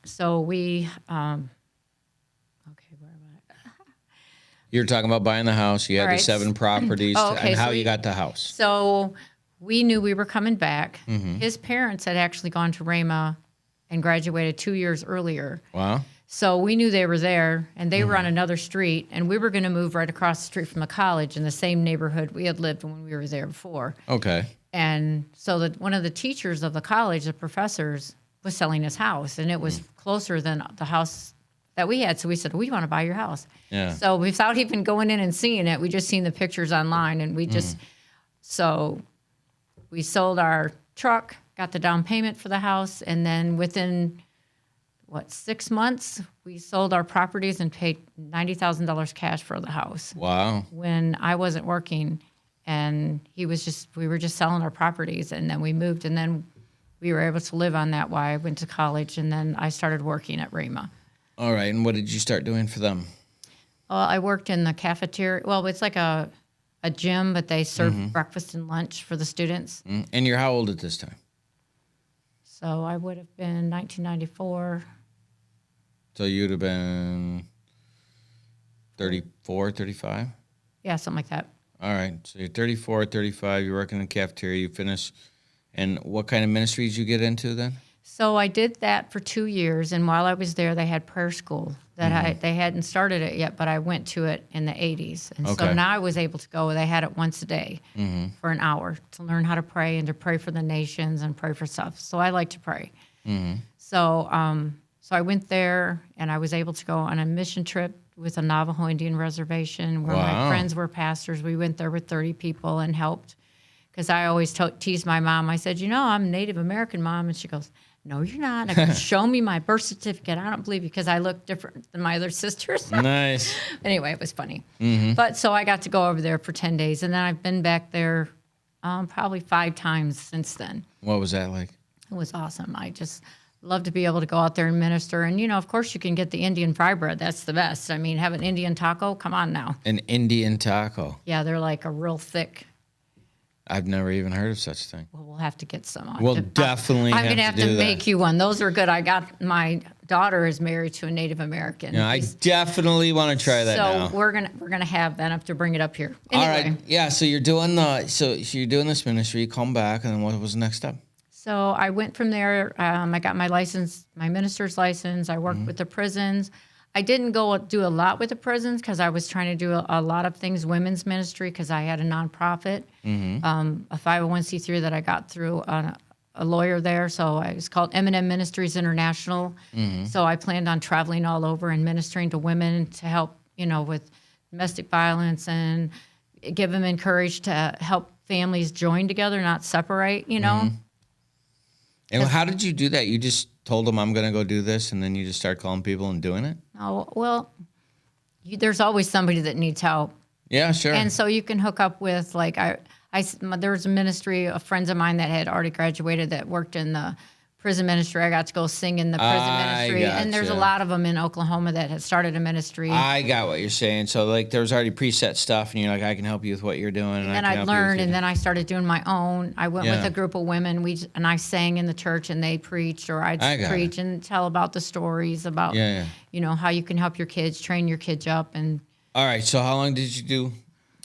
So we, okay, where am I? You're talking about buying the house. You had All the right. 7 properties Okay, and how so you got the house. So we knew we were coming back. His parents had actually gone to Rhema and graduated 2 years earlier. Wow. So we knew they were there, and they were on another street, and we were going to move right across the street from the college in the same neighborhood we had lived when we were there before. Okay. And so one of the teachers of the college, the professors, was selling his house, and it was closer than the house that we had. So we said, we want to buy your house. Yeah. So without even going in and seeing it, we just seen the pictures online, and we just, so we sold our truck, got the down payment for the house, and then within 6 months, we sold our properties and paid $90,000 cash for the house. Wow. When I wasn't working, and we were just selling our properties, and then we moved, and then we were able to live on that while I went to college, and then I started working at Rhema. All right. And what did you start doing for them? Well, I worked in the cafeteria. Well, it's like a gym, but they serve breakfast and lunch for the students. And you're how old at this time? So I would have been 1994. So you'd have been 34, 35? Yeah, something like that. All right. So you're 34, 35. You're working in the cafeteria. You finish. And what kind of ministries you get into then? So I did that for 2 years, and while I was there, they had prayer school that they hadn't started it yet, but I went to it in the 80s. And Okay. so now I was able to go. They had it once a day for an hour to learn how to pray and to pray for the nations and pray for stuff. So I like to pray. So I went there, and I was able to go on a mission trip with a Navajo Indian reservation where my friends were pastors. We went there with 30 people and helped. Because I always teased my mom. I said, I'm Native American, Mom. And she goes, no, you're not. I go, show me my birth certificate. I don't believe you because I look different than my other sisters. Nice. Anyway, it was funny. But so I got to go over there for 10 days, and then I've been back there probably 5 times since then. What was that like? It was awesome. I just love to be able to go out there and minister. And, you know, of course, you can get the Indian fry bread. That's the best. I mean, have an Indian taco. Come on now. An Indian taco. Yeah, they're like a real thick. I've never even heard of such a thing. Well, we'll have to get some. We'll definitely I'm going to have have to to do make that. you one. Those are good. I got my daughter is married to a Native American. Yeah, I definitely want to try that now. So we're gonna have that. I have to bring it up here. All Anyway, right. Yeah. So you're doing you're doing this ministry. You come back, and then what was the next step? so I went from there. I got my license, my minister's license. I worked with the prisons. I didn't go do a lot with the prisons because I was trying to do a lot of things women's ministry because I had a nonprofit, a 501c3 that I got through a lawyer there. So it's called M&M Ministries International. So I planned on traveling all over and ministering to women to help, you know, with domestic violence and give them encouragement to help families join together, not separate, you know. And how did you do that? You just told them, I'm going to go do this, and then you just start calling people and doing it? Oh, well, there's always somebody that needs help. Yeah, sure. And so you can hook up with, like, there was a ministry of friends of mine that had already graduated that worked in the prison ministry. I got to go sing in the prison ministry. And there's a gotcha. lot of them in Oklahoma that had started a ministry. I got what you're saying. So, like, there was already preset stuff, and you're like, I can help you with what you're doing. And and I I can learned, and then I started doing my own. I went with Yeah. a group of women. And I sang in the church, and they preached, or I'd I got preach and tell about the stories about, you know, how you can help your kids, train your kids up. And All right. So, how long did you do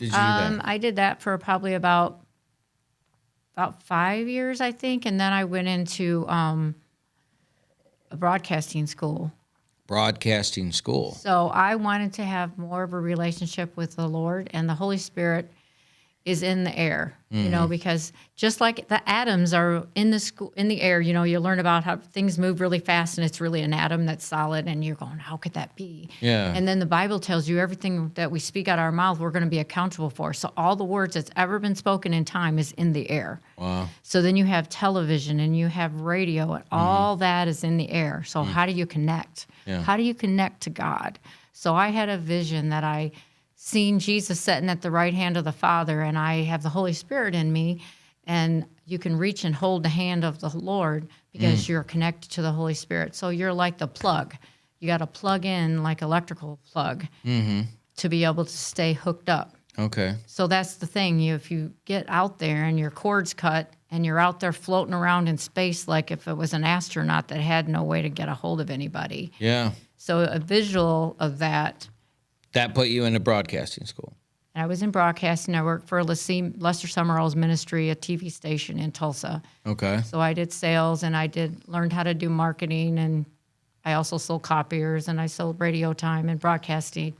that? I did that for probably about 5 years, I think, and then I went into a broadcasting school. Broadcasting school. So I wanted to have more of a relationship with the Lord, and the Holy Spirit is in the air, you know, because just like the atoms are in the air, you know, you learn about how things move really fast and it's really an atom that's solid, and you're going, how could that be? Yeah. And then the Bible tells you everything that we speak out of our mouth, we're going to be accountable for. So all the words that's ever been spoken in time is in the air. Wow. So then you have television and you have radio, and all that is in the air. So how do you connect? Yeah. How do you connect to God? So I had a vision that I seen Jesus sitting at the right hand of the Father, and I have the Holy Spirit in me, and you can reach and hold the hand of the Lord because you're connected to the Holy Spirit. So you're like the plug. You got to plug in like electrical plug to be able to stay hooked up. Okay. So that's the thing. If you get out there and your cord's cut and you're out there floating around in space like if it was an astronaut that had no way to get a hold of anybody. Yeah. So a visual of that. That put you into broadcasting school. I was in broadcasting. I worked for Lester Summerall's ministry, a TV station in Tulsa. Okay. So I did sales, and I learned how to do marketing, and I also sold copiers, and I sold radio time and broadcasting.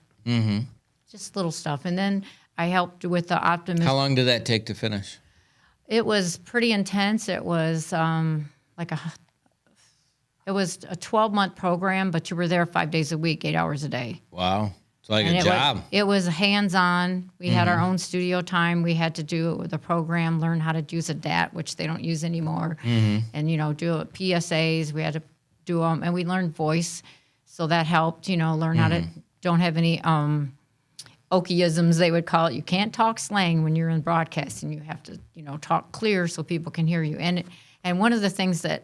Just little stuff. And then I helped with the Optimist. How long did that take to finish? It was pretty intense. It was it was a 12-month program, but you were there 5 days a week, 8 hours a day. Wow. It's like And a job. it was hands-on. We had our own studio time. We had to do it with the program, learn how to use a DAT, which they don't use anymore, and, you know, do PSAs. We had to do them, and we learned voice, so that helped, you know, learn how to don't have any Okiisms, they would call it. You can't talk slang when you're in broadcasting. You have to, you know, talk clear so people can hear you. And one of the things that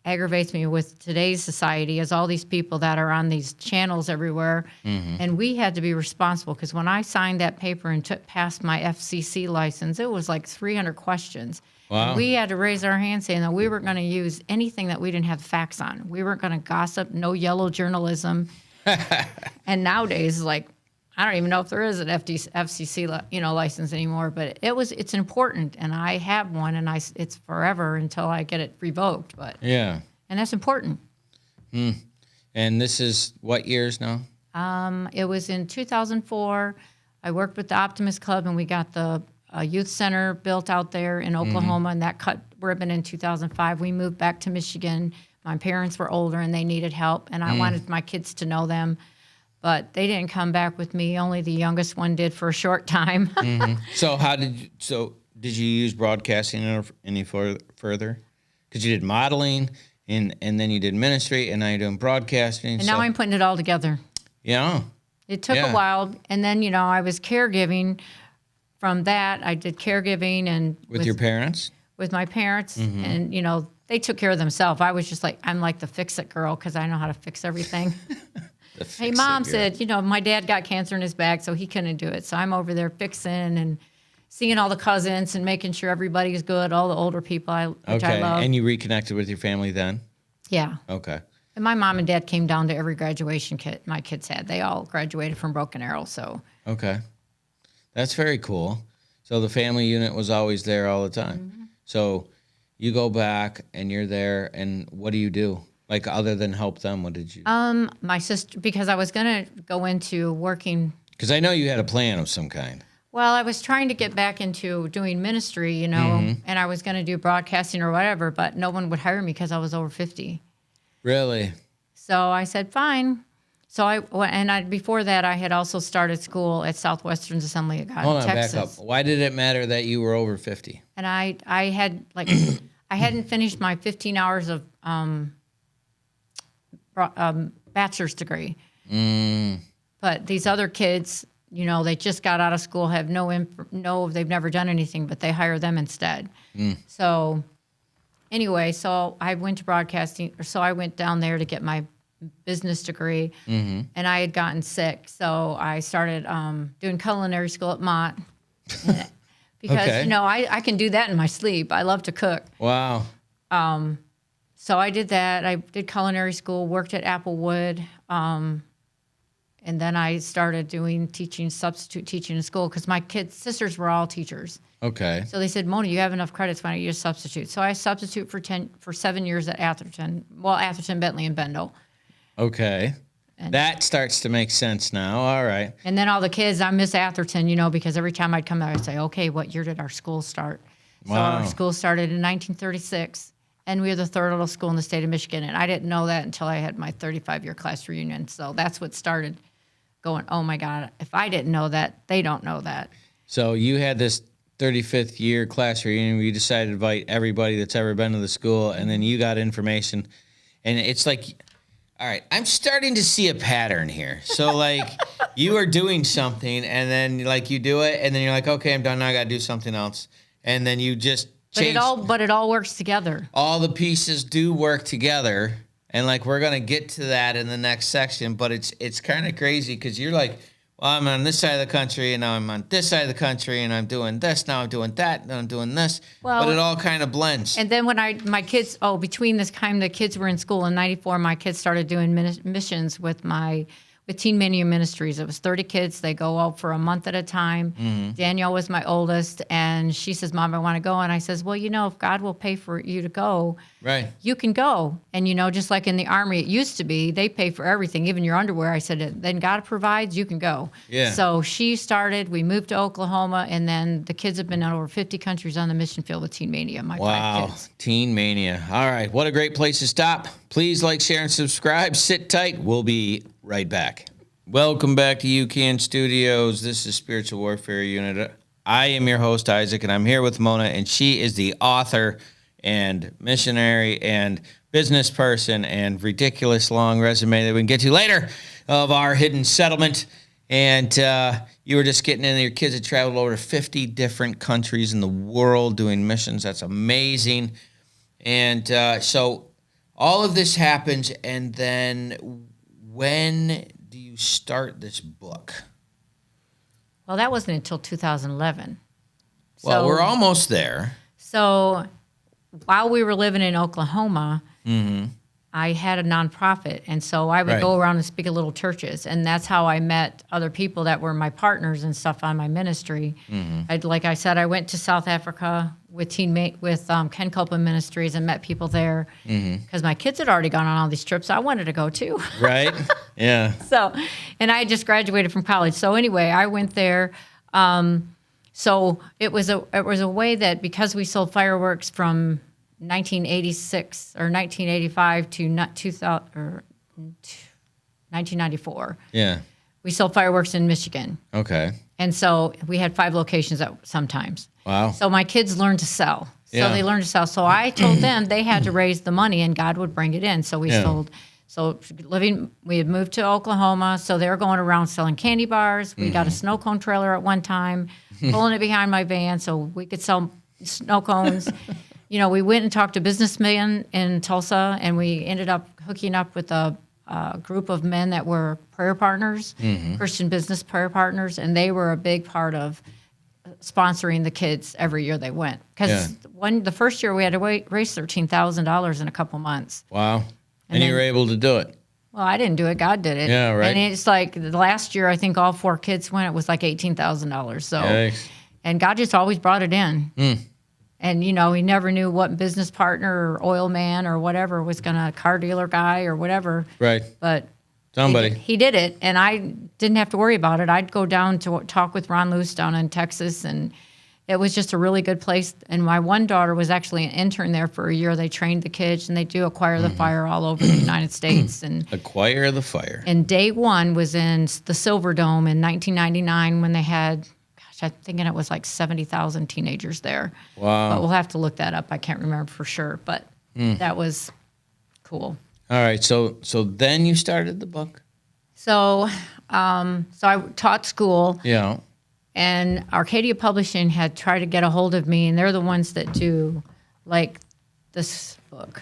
aggravates me with today's society is all these people that are on these channels everywhere, and we had to be responsible because when I signed that paper and passed my FCC license, it was like 300 questions. Wow. And we had to raise our hands saying that we weren't going to use anything that we didn't have facts on. We weren't going to gossip, no yellow journalism. And nowadays, like, I don't even know if there is an FCC, you know, license anymore, but it's important, and I have one, and it's forever until I get it revoked. But Yeah. and that's important. And this is what years now? It was in 2004. I worked with the Optimist Club, and we got the youth center built out there in Oklahoma, and that cut ribbon in 2005. We moved back to Michigan. My parents were older, and they needed help, and I wanted my kids to know them. But they didn't come back with me. Only the youngest one did for a short time. So did you use broadcasting any further? Because you did modeling and then you did ministry, and now you're doing broadcasting. And now I'm putting it all together. Yeah. It took a while, and then I was caregiving. From that, I did caregiving and With your parents? With my parents, and they took care of themselves. I was just I'm like the fix-it girl because I know how to fix everything. Hey, Mom said, my dad got cancer in his back, so he couldn't do it. So I'm over there fixing and seeing all the cousins and making sure everybody's good, all the older people, which I love. And you reconnected with your family then? Yeah. Okay. And my mom and dad came down to every graduation my kids had. They all graduated from Broken Arrow, so. Okay. That's very cool. So the family unit was always there all the time. Mm-hmm. So you go back and you're there, and what do you do? Like, other than help them, what did you do? My sister, because I was going to go into working. Because I know you had a plan of some kind. Well, I was trying to get back into doing ministry, and I was going to do broadcasting or whatever, but no one would hire me because I was over 50. Really? So I said, fine. So before that, I had also started school at Southwestern Assembly of God in Texas. Back up. Why did it matter that you were over 50? And I had I hadn't finished my 15 hours of bachelor's degree. But these other kids, they just got out of school, have they've never done anything, but they hire them instead. So anyway, so I went to broadcasting, so I went down there to get my business degree, and I had gotten sick, so I started doing culinary school at Mott because I can do that in my sleep. I love to cook. Wow. So I did that. I did culinary school, worked at Applewood, and then I started doing substitute teaching in school because my sisters were all teachers. Okay. So they said, Mona, you have enough credits. Why don't you just substitute? So I substitute for 7 years at Atherton. Well, Atherton, Bentley, and Bendel. Okay. That starts to make sense now. All right. And then all the kids, I miss Atherton, because every time I'd come there, I'd say, okay, what year did our school start? So our school started in 1936, and we were the third oldest school in the state of Michigan. And I didn't know that until I had my 35-year class reunion. So that's what started going, oh, my God, if I didn't know that, they don't know that. So you had this 35th year class reunion where you decided to invite everybody that's ever been to the school, and then you got information. And it's like, all right, I'm starting to see a pattern here. So, you are doing something, and then, you do it, and then you're like, okay, I'm done. Now I got to do something else. And then you just change. But it all works together. All the pieces do work together. And, we're going to get to that in the next section. But it's kind of crazy because you're like, well, I'm on this side of the country, and now I'm on this side of the country, and I'm doing this, now I'm doing that, now I'm doing this. But it all kind of blends. And then when my kids, between this time the kids were in school in 94, my kids started doing missions with Teen Mania Ministries. It was 30 kids. They go out for a month at a time. Mm-hmm. Danielle was my oldest, and she says, Mom, I want to go. And I says, well, if God will pay for you to go, right, you can go. And, just like in the Army, it used to be, they pay for everything, even your underwear. I said, then God provides, you can go. Yeah. So she started, we moved to Oklahoma, and then the kids have been in over 50 countries on the mission field with Teen Mania, my 5 kids. Teen Mania. All right, what a great place to stop. Please like, share, and subscribe. Sit tight. We'll be right back. Welcome back to UCAN Studios. This is Spiritual Warfare Unit. I am your host, Isaac, and I'm here with Mona, and she is the author and missionary and business person and ridiculous long resume that we can get to later of our hidden settlement. And you were just getting in. Your kids had traveled over 50 different countries in the world doing missions. That's amazing. And so all of this happens, and then when do you start this book? Well, that wasn't until 2011. Well, we're almost there. So while we were living in Oklahoma, I had a nonprofit, and so I would go around and speak at little churches, and that's how I met other people that were my partners and stuff on my ministry. Like I said, I went to South Africa with Ken Copeland Ministries and met people there because my kids had already gone on all these trips. So I wanted to go too. Right? Yeah. So, and I just graduated from college. So anyway, I went there. So it was a way that because we sold fireworks from 1986 or 1985 to 2000 or 1994. Yeah. We sold fireworks in Michigan. Okay. And so we had 5 locations sometimes. Wow. So my kids learned to sell. Yeah. they learned to sell. So I told them they had to raise the money and God would bring it in. So we sold. So we had moved to Oklahoma, so they were going around selling candy bars. We got a snow cone trailer at one time, pulling it behind my van so we could sell snow cones. We went and talked to businessmen in Tulsa, and we ended up hooking up with a group of men that were prayer partners, Christian business prayer partners, and they were a big part of sponsoring the kids every year they went. Because the first year we had to raise $13,000 in a couple months. Wow. And you were able to do it. Well, I didn't do it. God did it. Yeah, right. And it's like the last year, I think all 4 kids went. It was like $18,000. So, Yikes. and God just always brought it in. And he never knew what business partner or oil man or whatever was gonna car dealer guy or whatever. Right. But Somebody. he did it, and I didn't have to worry about it. I'd go down to talk with Ron Luce down in Texas, and it was just a really good place. And my one daughter was actually an intern there for a year. They trained the kids, and they do acquire the fire all over the United States. And Acquire the fire. And day one was in the Silver Dome in 1999 when they had, I'm thinking it was like 70,000 teenagers there. Wow. But we'll have to look that up. I can't remember for sure, but that was cool. All right. So then you started the book. So I taught school. Yeah. And Arcadia Publishing had tried to get a hold of me, and they're the ones that do, like, this book.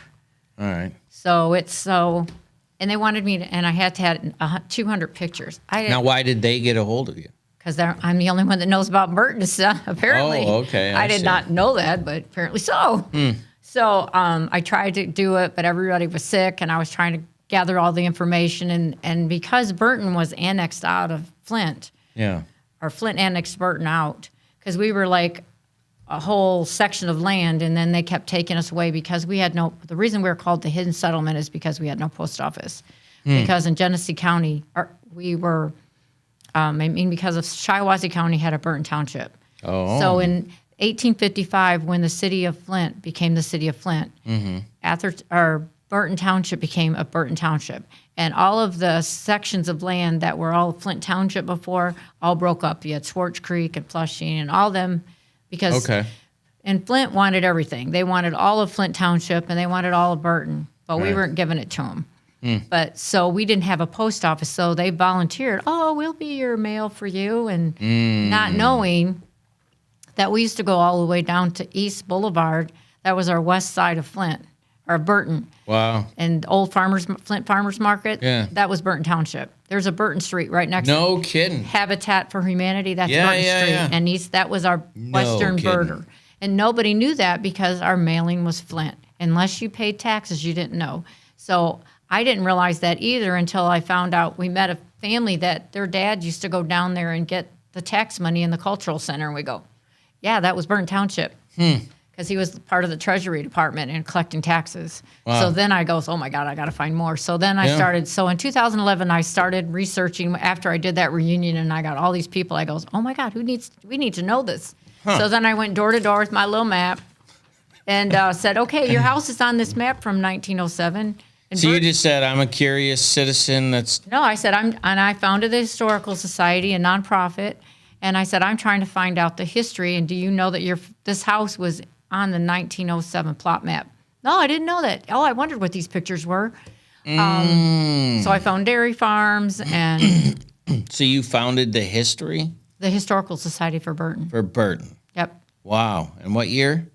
All right. And they wanted me to, and I had to have 200 pictures. Now, why did they get a hold of you? Because I'm the only one that knows about Burton, apparently. Oh, okay. I did not know that, but apparently so. So I tried to do it, but everybody was sick, and I was trying to gather all the information. And because Burton was annexed out of Flint, Yeah. or Flint annexed Burton out, because we were like a whole section of land, and then they kept taking us away because we had the reason we were called the Hidden Settlement is because we had no post office. Because in Genesee County, we were, because of Shiawassee County had a Burton Township. Oh. So in 1855, when the city of Flint became the city of Flint, Burton Township became a Burton Township. And all of the sections of land that were all Flint Township before all broke up. You had Swartz Creek and Flushing and all them because and Flint wanted everything. They wanted all of Flint Township and they wanted all of Burton, but we weren't giving it to them. But so we didn't have a post office, so they volunteered, we'll be your mail for you, and not knowing that we used to go all the way down to East Boulevard. That was our west side of Flint, or Burton. Wow. And Flint Farmers Market, that was Burton Township. There's a Burton Street right next to No kidding. Habitat for Humanity. That's Burton Street. Yeah. And that was our western kidding. border. And nobody knew that because our mailing was Flint. Unless you paid taxes, you didn't know. So I didn't realize that either until I found out we met a family that their dad used to go down there and get the tax money in the cultural center. And we go, yeah, that was Burton Township. Because he was part of the Treasury Department and collecting taxes. Wow. So then I goes, oh my God, I got to find more. So then I started. So in 2011, I started researching after I did that reunion, and I got all these people. I goes, oh my God, we need to know this. So then I went door to door with my little map, and said, okay, your house is on this map from 1907. And So you just said, I'm a curious citizen that's... No, I said, I founded the Historical Society, a nonprofit, and I said, I'm trying to find out the history, and do you know that this house was on the 1907 plot map? No, I didn't know that. Oh, I wondered what these pictures were. So I found dairy farms and... So you founded the Historical Society for Burton. For Burton. Yep. Wow. And what year?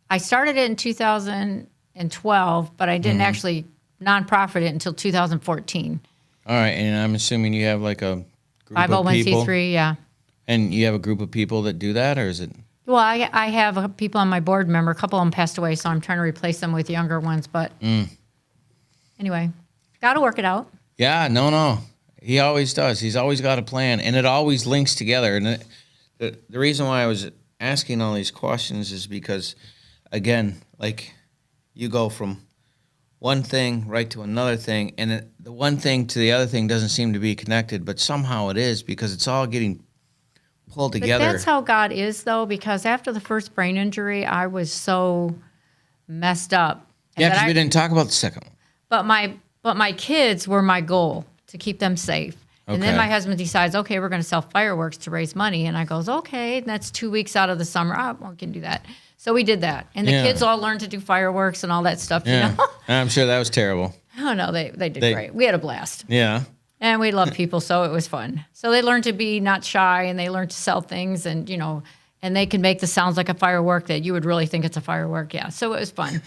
I started it in 2012, but I didn't actually nonprofit it until 2014. All right. And I'm assuming you have like a group of people? 501c3, yeah. And you have a group of people that do that, or is it... Well, I have people on my board member. A couple of them passed away, so I'm trying to replace them with younger ones. But anyway, got to work it out. Yeah, no. He always does. He's always got a plan, and it always links together. And the reason why I was asking all these questions is because, again, like you go from one thing right to another thing, and the one thing to the other thing doesn't seem to be connected, but somehow it is because it's all getting pulled together. But that's how God is, though, because after the first brain injury, I was so messed up. Yeah, because we didn't talk about the second one. But my kids were my goal, to keep them safe. And then Okay. my husband decides, okay, we're going to sell fireworks to raise money. And I goes, okay, that's 2 weeks out of the summer. Oh, well, we can do that. So we did that. And the Yeah. kids all learned to do fireworks and all that stuff. Yeah. You know? I'm sure that was terrible. Oh, no, they did great. We had a blast. Yeah. And we love people, so it was fun. So they learned to be not shy, and they learned to sell things, and and they can make the sounds like a firework that you would really think it's a firework. Yeah, so it was fun.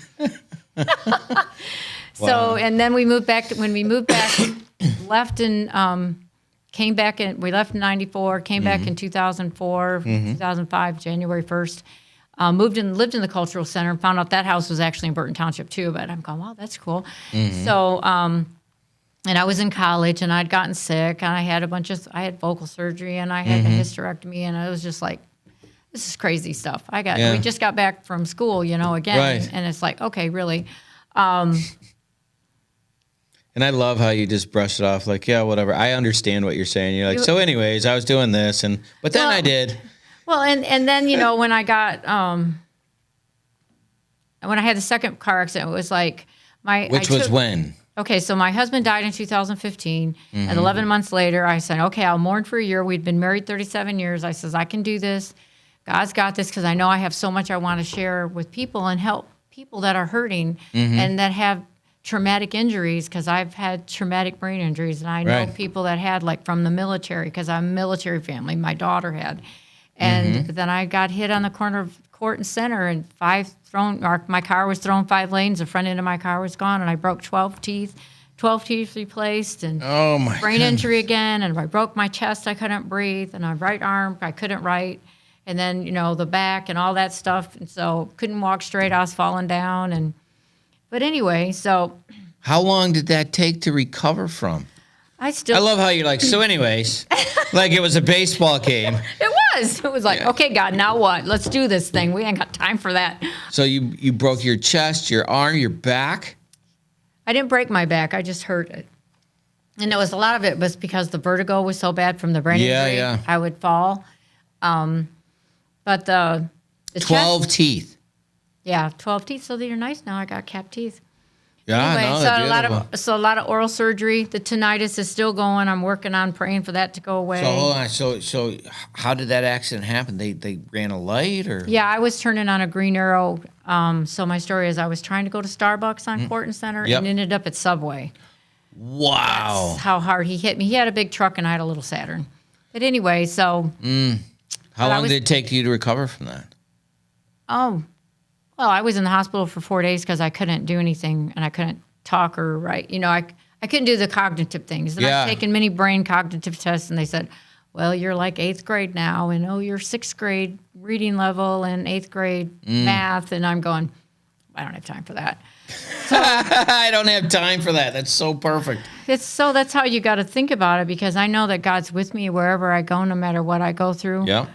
So, and then we moved back. When we moved back, left and came back, and we left in '94. Came back in 2004, 2005, January 1st. Moved and lived in the cultural center, and found out that house was actually in Burton Township too. But I'm going, wow, that's cool. So. And I was in college, and I'd gotten sick, and I had I had vocal surgery, and I had a hysterectomy, and I was just like, this is crazy stuff. Yeah. We just got back from school, again, Right. and it's like, okay, really. And I love how you just brush it off like, yeah, whatever. I understand what you're saying. You're like, so anyways, I was doing this, but then I did. Well, and then, when I got, when I had the second car accident, it was like Which was when? Okay, so my husband died in 2015, and 11 months later, I said, okay, I'll mourn for a year. We'd been married 37 years. I says, I can do this. God's got this, because I know I have so much I want to share with people and help people that are hurting and that have traumatic injuries, because I've had traumatic brain injuries, and I know Right. people that had, like, from the military, because I'm a military family. My daughter had. And then I got hit on the corner of Court and Center, and my car was thrown 5 lanes. The front end of my car was gone, and I broke 12 teeth replaced, and Oh, my brain God. injury again. And I broke my chest. I couldn't breathe, and my right arm, I couldn't write. And then, the back and all that stuff. And so couldn't walk straight. I was falling down. But anyway, so How long did that take to recover from? I I love how you're like, so anyways, like it was a baseball game. It was like, okay, God, now what? Let's do this thing. We ain't got time for that. So you broke your chest, your arm, your back? I didn't break my back. I just hurt it. And a lot of it was because the vertigo was so bad from the brain injury. Yeah. I would fall. But the 12 chest, teeth. yeah, 12 teeth. So they're nice now. I got capped teeth. Yeah, Anyway, no, so they're a lot beautiful. of oral surgery. The tinnitus is still going. I'm working on praying for that to go away. So hold on. So how did that accident happen? They ran a light or? Yeah, I was turning on a green arrow. So my story is I was trying to go to Starbucks on Court and Center Yep. and ended up at Subway. Wow. That's how hard he hit me. He had a big truck and I had a little Saturn. But anyway, so How long did it take you to recover from that? well, I was in the hospital for 4 days because I couldn't do anything and I couldn't talk or write. I couldn't do the cognitive things. And Yeah. I've taken many brain cognitive tests, and they said, well, you're like 8th grade now, and you're 6th grade reading level and 8th grade math. And I'm going, I don't have time for that. I don't have time for that. That's so perfect. That's how you got to think about it, because I know that God's with me wherever I go, no matter what I go through. Yeah.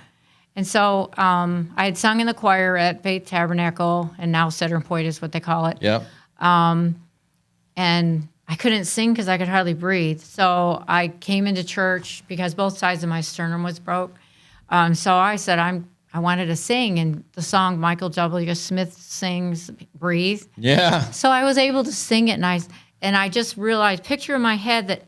And so I had sung in the choir at Faith Tabernacle, and now Cedar Point is what they call it. Yep. And I couldn't sing because I could hardly breathe. So I came into church because both sides of my sternum was broke. So I said I wanted to sing, and the song Michael W. Smith sings, Breathe. Yeah. So I was able to sing it, and I just realized, picture in my head that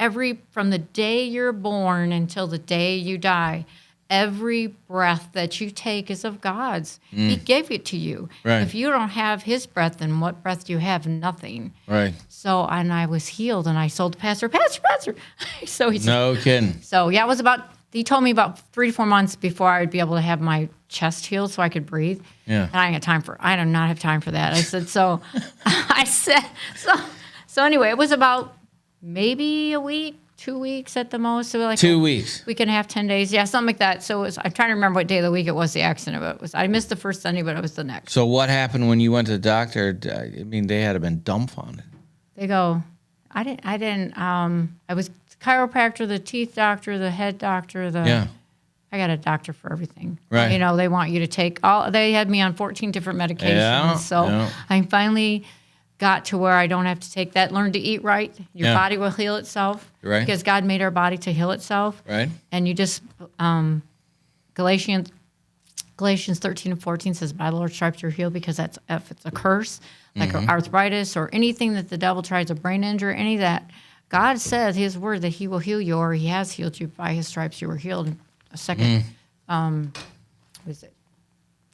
from the day you're born until the day you die, every breath that you take is of God's. He gave it to you. Right. If you don't have his breath, then what breath do you have? Nothing. Right. So, and I was healed, and I told the pastor. So he said, No kidding. so yeah, he told me about 3 to 4 months before I would be able to have my chest healed so I could breathe. Yeah. And I do not have time for that. I said, so anyway, it was about maybe a week, 2 weeks at the most. So like 2 weeks. week and a half, 10 days. Yeah, something like that. So I'm trying to remember what day of the week it was, the accident. But I missed the first Sunday, but it was the next. So what happened when you went to the doctor? I mean, they had to have been dumbfounded. They go, I was the chiropractor, the teeth doctor, the head doctor, Yeah. I got a doctor for everything. Right. They want you to take they had me on 14 different medications. Yeah, So yeah. I finally got to where I don't have to take that. Learn to eat right. Your Yeah. body will heal itself. Right. Because God made our body to heal itself. Right. And you just, Galatians 13 and 14 says, by the Lord's stripes you're healed, because if it's a curse, like arthritis or anything that the devil tries, a brain injury, any of that, God said His word that He will heal you, or He has healed you. By His stripes you were healed. A second, what is it?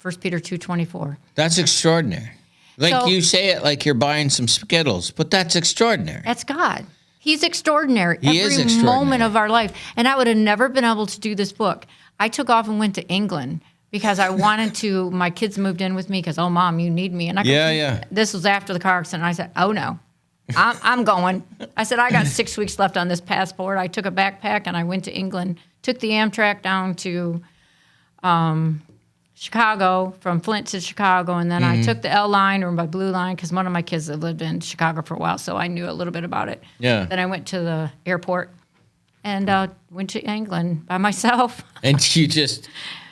1 Peter 2:24. That's extraordinary. Like So- you say it like you're buying some Skittles, but that's extraordinary. That's God. He's extraordinary. He is Every extraordinary. moment of our life. And I would have never been able to do this book. I took off and went to England because I wanted to. My kids moved in with me because, oh, Mom, you need me. And I go, Yeah. This was after the car accident. I said, oh, no. I'm going. I said, I got 6 weeks left on this passport. I took a backpack and I went to England, took the Amtrak down to Chicago, from Flint to Chicago, and then I took the L line or my blue line because one of my kids had lived in Chicago for a while, so I knew a little bit about it. Yeah. Then I went to the airport and went to England by myself. And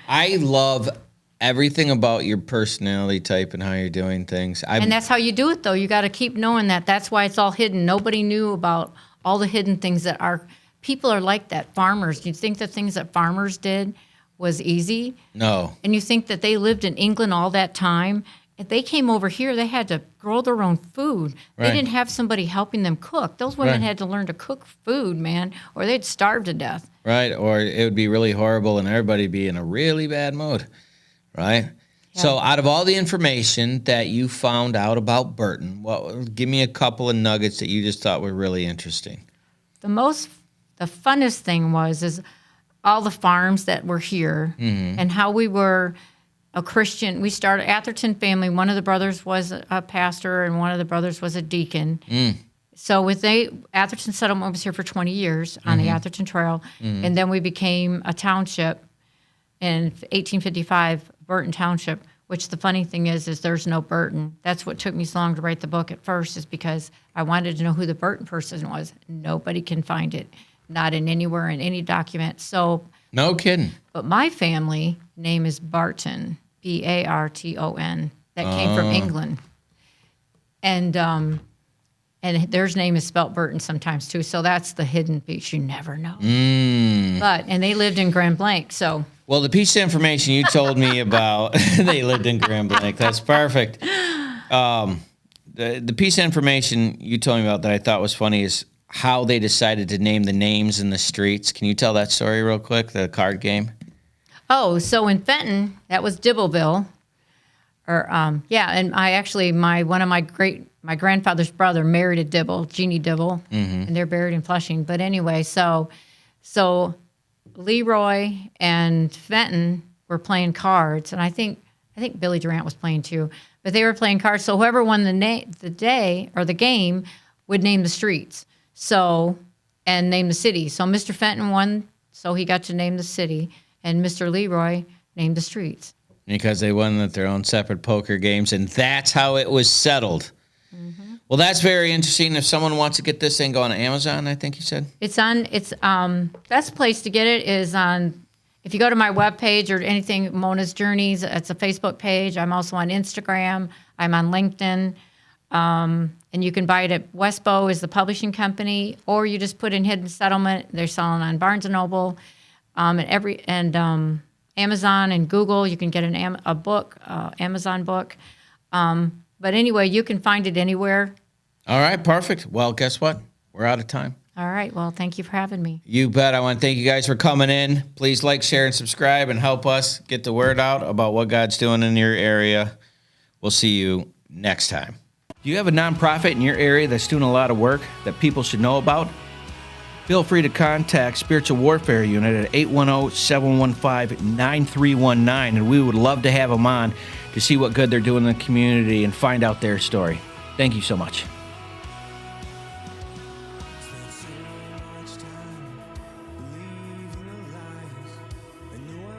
I love everything about your personality type and how you're doing things. And that's how you do it, though. You got to keep knowing that. That's why it's all hidden. Nobody knew about all the hidden things that are. People are like that. Farmers. You think the things that farmers did was easy? No. And you think that they lived in England all that time? If they came over here, they had to grow their own food. Right. They didn't have somebody helping them cook. Those women Right. had to learn to cook food, man, or they'd starve to death. Right? Or it would be really horrible and everybody be in a really bad mood. Right? Yeah. So out of all the information that you found out about Burton, give me a couple of nuggets that you just thought were really interesting. The funnest thing is all the farms that were here and how we were a Christian. We started Atherton family. One of the brothers was a pastor and one of the brothers was a deacon. So Atherton settlement was here for 20 years on the Atherton Trail. And then we became a township in 1855, Burton Township, which the funny thing is there's no Burton. That's what took me so long to write the book at first, is because I wanted to know who the Burton person was. Nobody can find it. Not anywhere in any document. So, No kidding. but my family name is Barton, Barton. That came from England, and their name is spelt Burton sometimes too. So that's the hidden piece. You never know. And they lived in Grand Blanc. So Well, the piece of information you told me about, they lived in Grand Blanc. That's perfect. The piece of information you told me about that I thought was funny is how they decided to name the names in the streets. Can you tell that story real quick, the card game? Oh, so in Fenton, that was Dibbleville. And I actually, one of my grandfather's brother married a Dibble, Jeannie Dibble, and they're buried in Flushing. But anyway, so Leroy and Fenton were playing cards, and I think Billy Durant was playing too. But they were playing cards, so whoever won the day or the game would name the streets. And name the city. So Mr. Fenton won, so he got to name the city, and Mr. Leroy named the streets. Because they won at their own separate poker games, and that's how it was settled. Well, that's very interesting. If someone wants to get this thing, go on Amazon, I think you said? Best place to get it is on, if you go to my webpage or anything, Mona's Journeys, it's a Facebook page. I'm also on Instagram. I'm on LinkedIn. And you can buy it at Westbow is the publishing company, or you just put in Hidden Settlement. They're selling on Barnes & Noble, and Amazon and Google. You can get a book, Amazon book. But anyway, you can find it anywhere. All right, perfect. Well, guess what? We're out of time. All right. Well, thank you for having me. You bet. I want to thank you guys for coming in. Please like, share, and subscribe and help us get the word out about what God's doing in your area. We'll see you next time. Do you have a nonprofit in your area that's doing a lot of work that people should know about? Feel free to contact Spiritual Warfare Unit at 810-715-9319, and we would love to have them on to see what good they're doing in the community and find out their story. Thank you so much. Spent so much time believing the lies. I knew I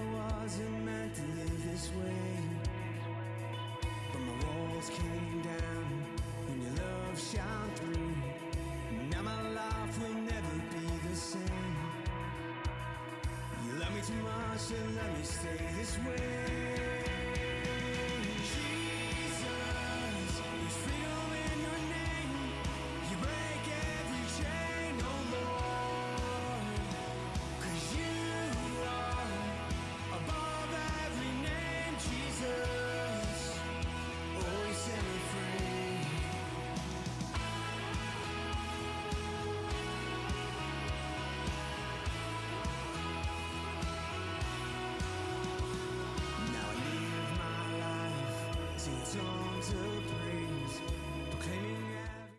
wasn't meant to live this way, but my walls came down and your love shone through. Now my life will never be the same. You love me too much to let me stay this way. Jesus, there's freedom in your name. You break every chain, oh Lord. 'Cause you are above every name, Jesus. Oh, you set me free. See, it's torn to